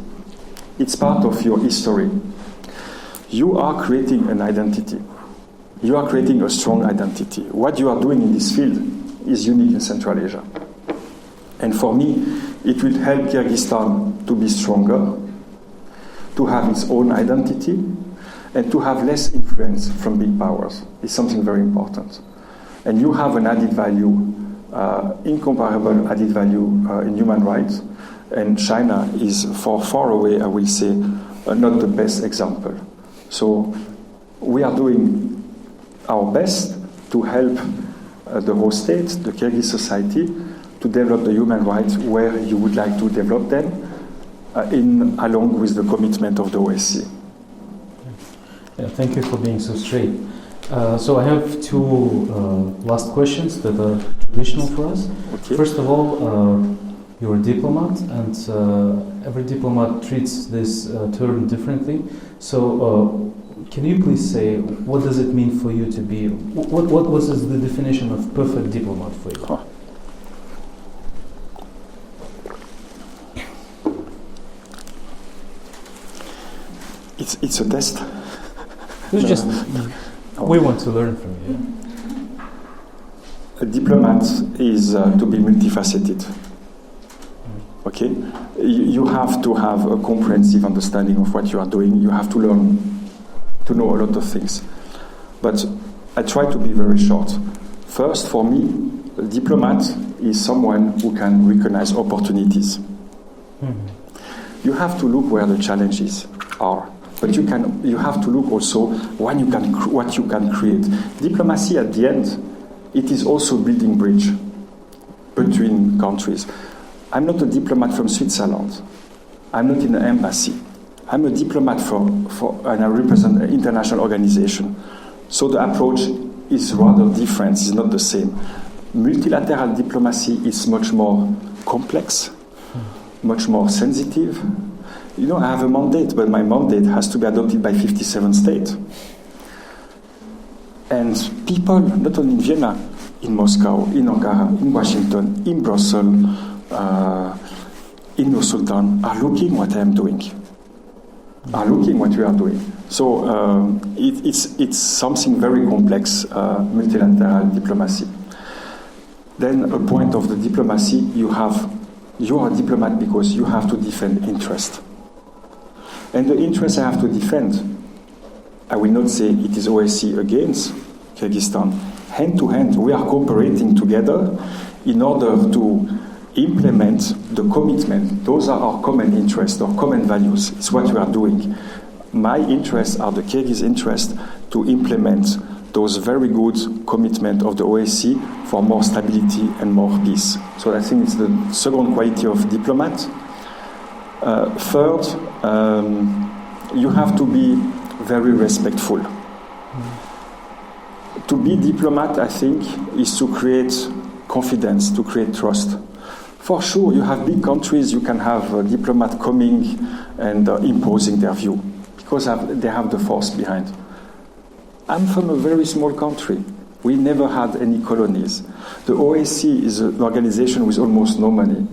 It's part of your history. You are creating an identity. You are creating a strong identity. What you are doing in this field is unique in Central Asia. And for me, it will help Kyrgyzstan to be stronger, to have its own identity, and to have less influence from big powers. It's something very important. And you have an added value, incomparable added value in human rights. And China is far away, I will say, not the best example. So we are doing our best to help the host state, the Kyrgyz society, to develop the human rights where you would like to develop them, along with the commitment of the OSCE. Yeah, thank you for being so straight. So I have two last questions that are traditional for us. Okay. First of all, you're a diplomat, and every diplomat treats this term differently. So can you please say, what does it mean for you to be, what was the definition of perfect diplomat for you? Huh. It's a test. It's just, we want to learn from you. A diplomat is to be multifaceted. Okay? You have to have a comprehensive understanding of what you are doing. You have to learn to know a lot of things. But I try to be very short. First, for me, a diplomat is someone who can recognize opportunities. Mm-hmm. You have to look where the challenges are. But you have to look also what you can create. Diplomacy, at the end, it is also building bridge between countries. I'm not a diplomat from Switzerland. I'm not in an embassy. I'm a diplomat and I represent an international organization. So the approach is rather different. It's not the same. Multilateral diplomacy is much more complex, much more sensitive. You know, I have a mandate, but my mandate has to be adopted by 57 states. And people, not only in Vienna, in Moscow, in Ankara, in Washington, in Brussels, in Nur Sultan, are looking what I am doing, are looking what we are doing. So it's something very complex, multilateral diplomacy. Then a point of the diplomacy, you are a diplomat because you have to defend interest. And the interest I have to defend, I will not say it is OSCE against Kyrgyzstan. Hand to hand, we are cooperating together in order to implement the commitment. Those are our common interests, our common values. It's what we are doing. My interests are the Kyrgyz interests to implement those very good commitment of the OSCE for more stability and more peace. So I think it's the second quality of diplomat. Third, you have to be very respectful. To be diplomat, I think, is to create confidence, to create trust. For sure, you have big countries, you can have a diplomat coming and imposing their view, because they have the force behind. I'm from a very small country. We never had any colonies. The OSCE is an organization with almost no money.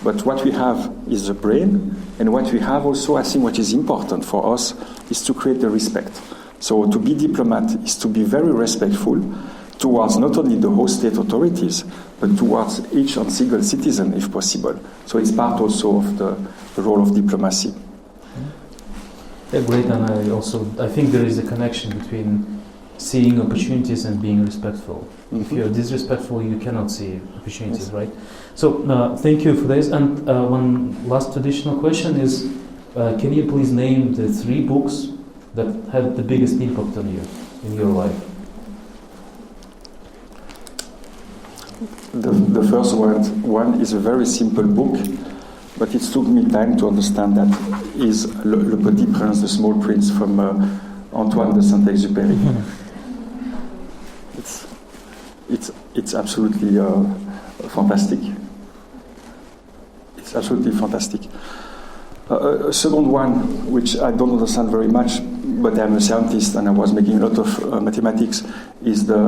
But what we have is the brain, and what we have also, I think what is important for us, is to create the respect. So to be diplomat is to be very respectful towards not only the host state authorities, but towards each and single citizen, if possible. So it's part also of the role of diplomacy. Yeah, great, and I think there is a connection between seeing opportunities and being respectful. Mm-hmm. If you're disrespectful, you cannot see opportunities, yes. Right? So thank you for this. And one last additional question is, can you please name the 3 books that had the biggest impact on you in your life? The first one is a very simple book, but it took me time to understand that, is Le Petit Prince, the Small Prince, from Antoine de Saint-Exupéry. It's absolutely fantastic. It's absolutely fantastic. A second one, which I don't understand very much, but I'm a scientist and I was making a lot of mathematics, is the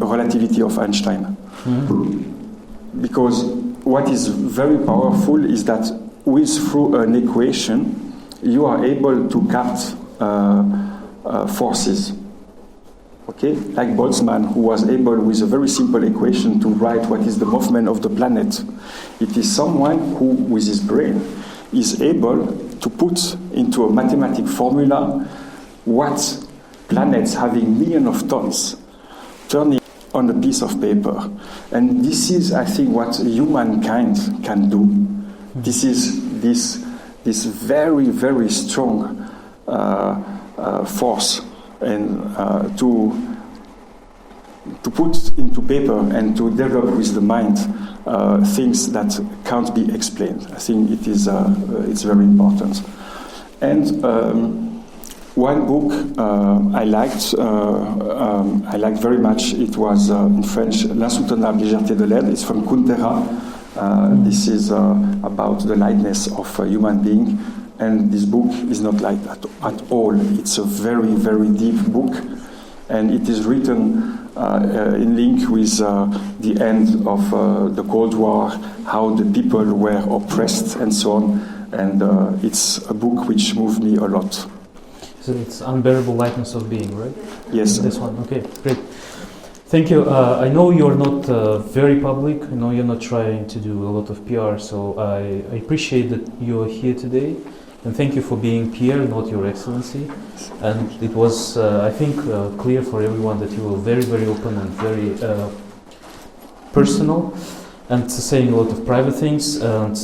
relativity of Einstein. Mm-hmm. Because what is very powerful is that through an equation, you are able to count forces. Okay, like Boltzmann, who was able with a very simple equation to write what is the movement of the planet. It is someone who, with his brain, is able to put into a mathematical formula what planets having millions of tons turning on a piece of paper. And this is, I think, what humankind can do. This is this very, very strong force, and to put into paper and to develop with the mind things that can't be explained. I think it is it's very important. And one book I liked very much. It was in French, L'insoutenable légèreté de l'aide. It's from Kundera. This is about the lightness of a human being. And this book is not light at all. It's a very, very deep book. And it is written in link with the end of the Cold War, how the people were oppressed and so on. And it's a book which moved me a lot. So it's Unbearable Lightness of Being, right? Yes. This one, okay, great. Thank you. I know you're not very public. I know you're not trying to do a lot of PR, so I appreciate that you're here today. And thank you for being Pierre, not Your Excellency. And it was, I think, clear for everyone that you were very, very open and very personal, and saying a lot of private things, and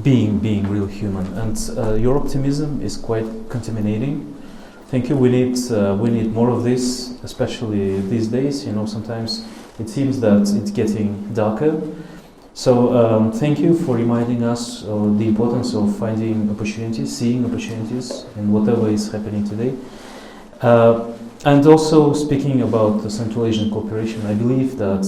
being real human. And your optimism is quite contaminating. Thank you. We need more of this, especially these days. You know, sometimes it seems that it's getting darker. So thank you for reminding us of the importance of finding opportunities, seeing opportunities in whatever is happening today. And also speaking about the Central Asian cooperation, I believe that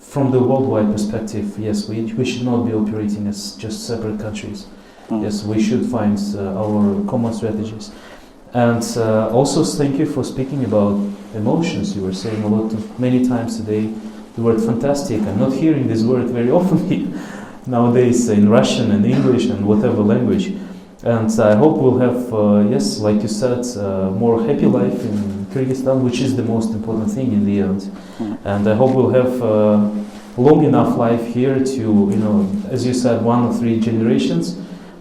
from the worldwide perspective, yes, we should not be operating as just separate countries. Yes, we should find our common strategies. And also thank you for speaking about emotions. You were saying many times today the word fantastic. I'm not hearing this word very often nowadays in Russian and English and whatever language. And I hope we'll have, yes, like you said, more happy life in Kyrgyzstan, which is the most important thing in the end. And I hope we'll have long enough life here to, you know, as you said, 1 or 3 generations.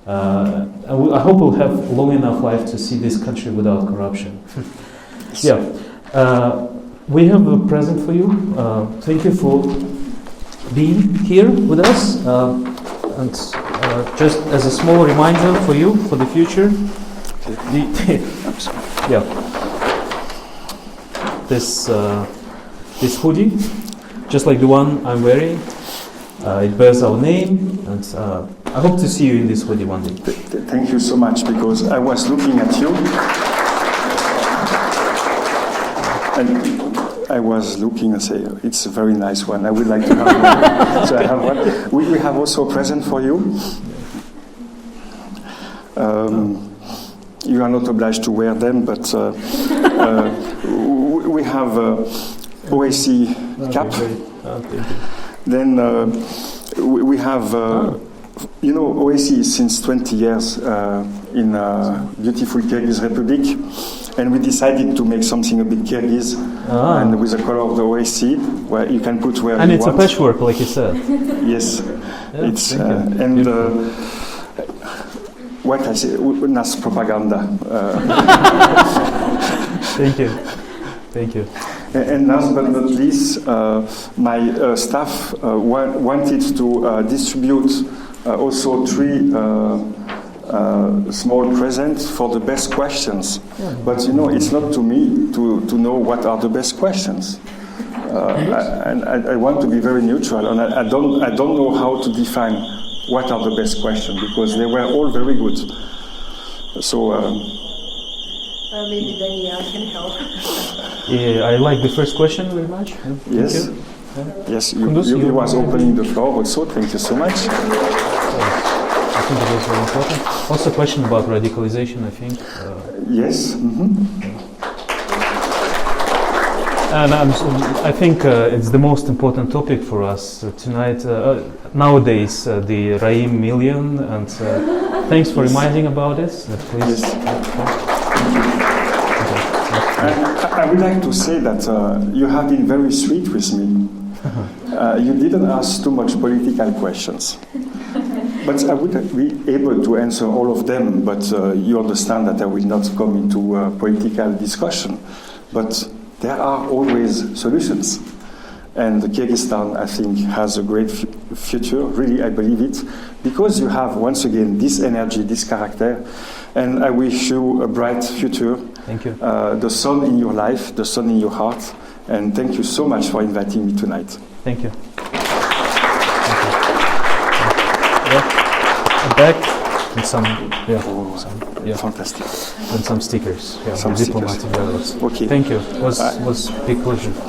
I hope we'll have long enough life to see this country without corruption. Yeah. We have a present for you. Thank you for being here with us. And just as a small reminder for you for the future, yeah, this hoodie, just like the one I'm wearing, it bears our name, and I hope to see you in this hoodie one day. Thank you so much, because I was looking at you. And I was looking and say, it's a very nice one. I would like to have one. So I have one. We have also a present for you. You are not obliged to wear them, but we have OSCE cap. Then we have, you know, OSCE is since 20 years in beautiful Kyrgyz Republic. And we decided to make something a bit Kyrgyz, and with the color of the OSCE, where you can put where and you want. And it's a patchwork, like you said. Yes, yeah, it's and what I say, nas propaganda. Thank you, thank you. And last but not least, my staff wanted to distribute also 3. Small present for the best questions, but you know, it's not to me to know what are the best questions. I want to be very neutral, and I don't know how to define what are the best questions, because they were all very good. So maybe Daniar can help. Yeah, I like the first question very much. Yes, yes, you was opening the floor also. Thank you so much. I think it was very important. Also a question about radicalization, I think. Yes. Mm-hmm. And I think it's the most important topic for us tonight. Nowadays, the Raim Million, and thanks for reminding about this. Please. I would like to say that you have been very sweet with me. You didn't ask too much political questions. But I would be able to answer all of them, but you understand that I will not come into a political discussion. But there are always solutions. And Kyrgyzstan, I think, has a great future. Really, I believe it. Because you have, once again, this energy, this character. And I wish you a bright future. Thank you. The sun in your life, the sun in your heart. And thank you so much for inviting me tonight. Thank you. A bag and some, fantastic. And some stickers. Some diplomatic stickers. letters. Okay. Thank you. It was a big pleasure.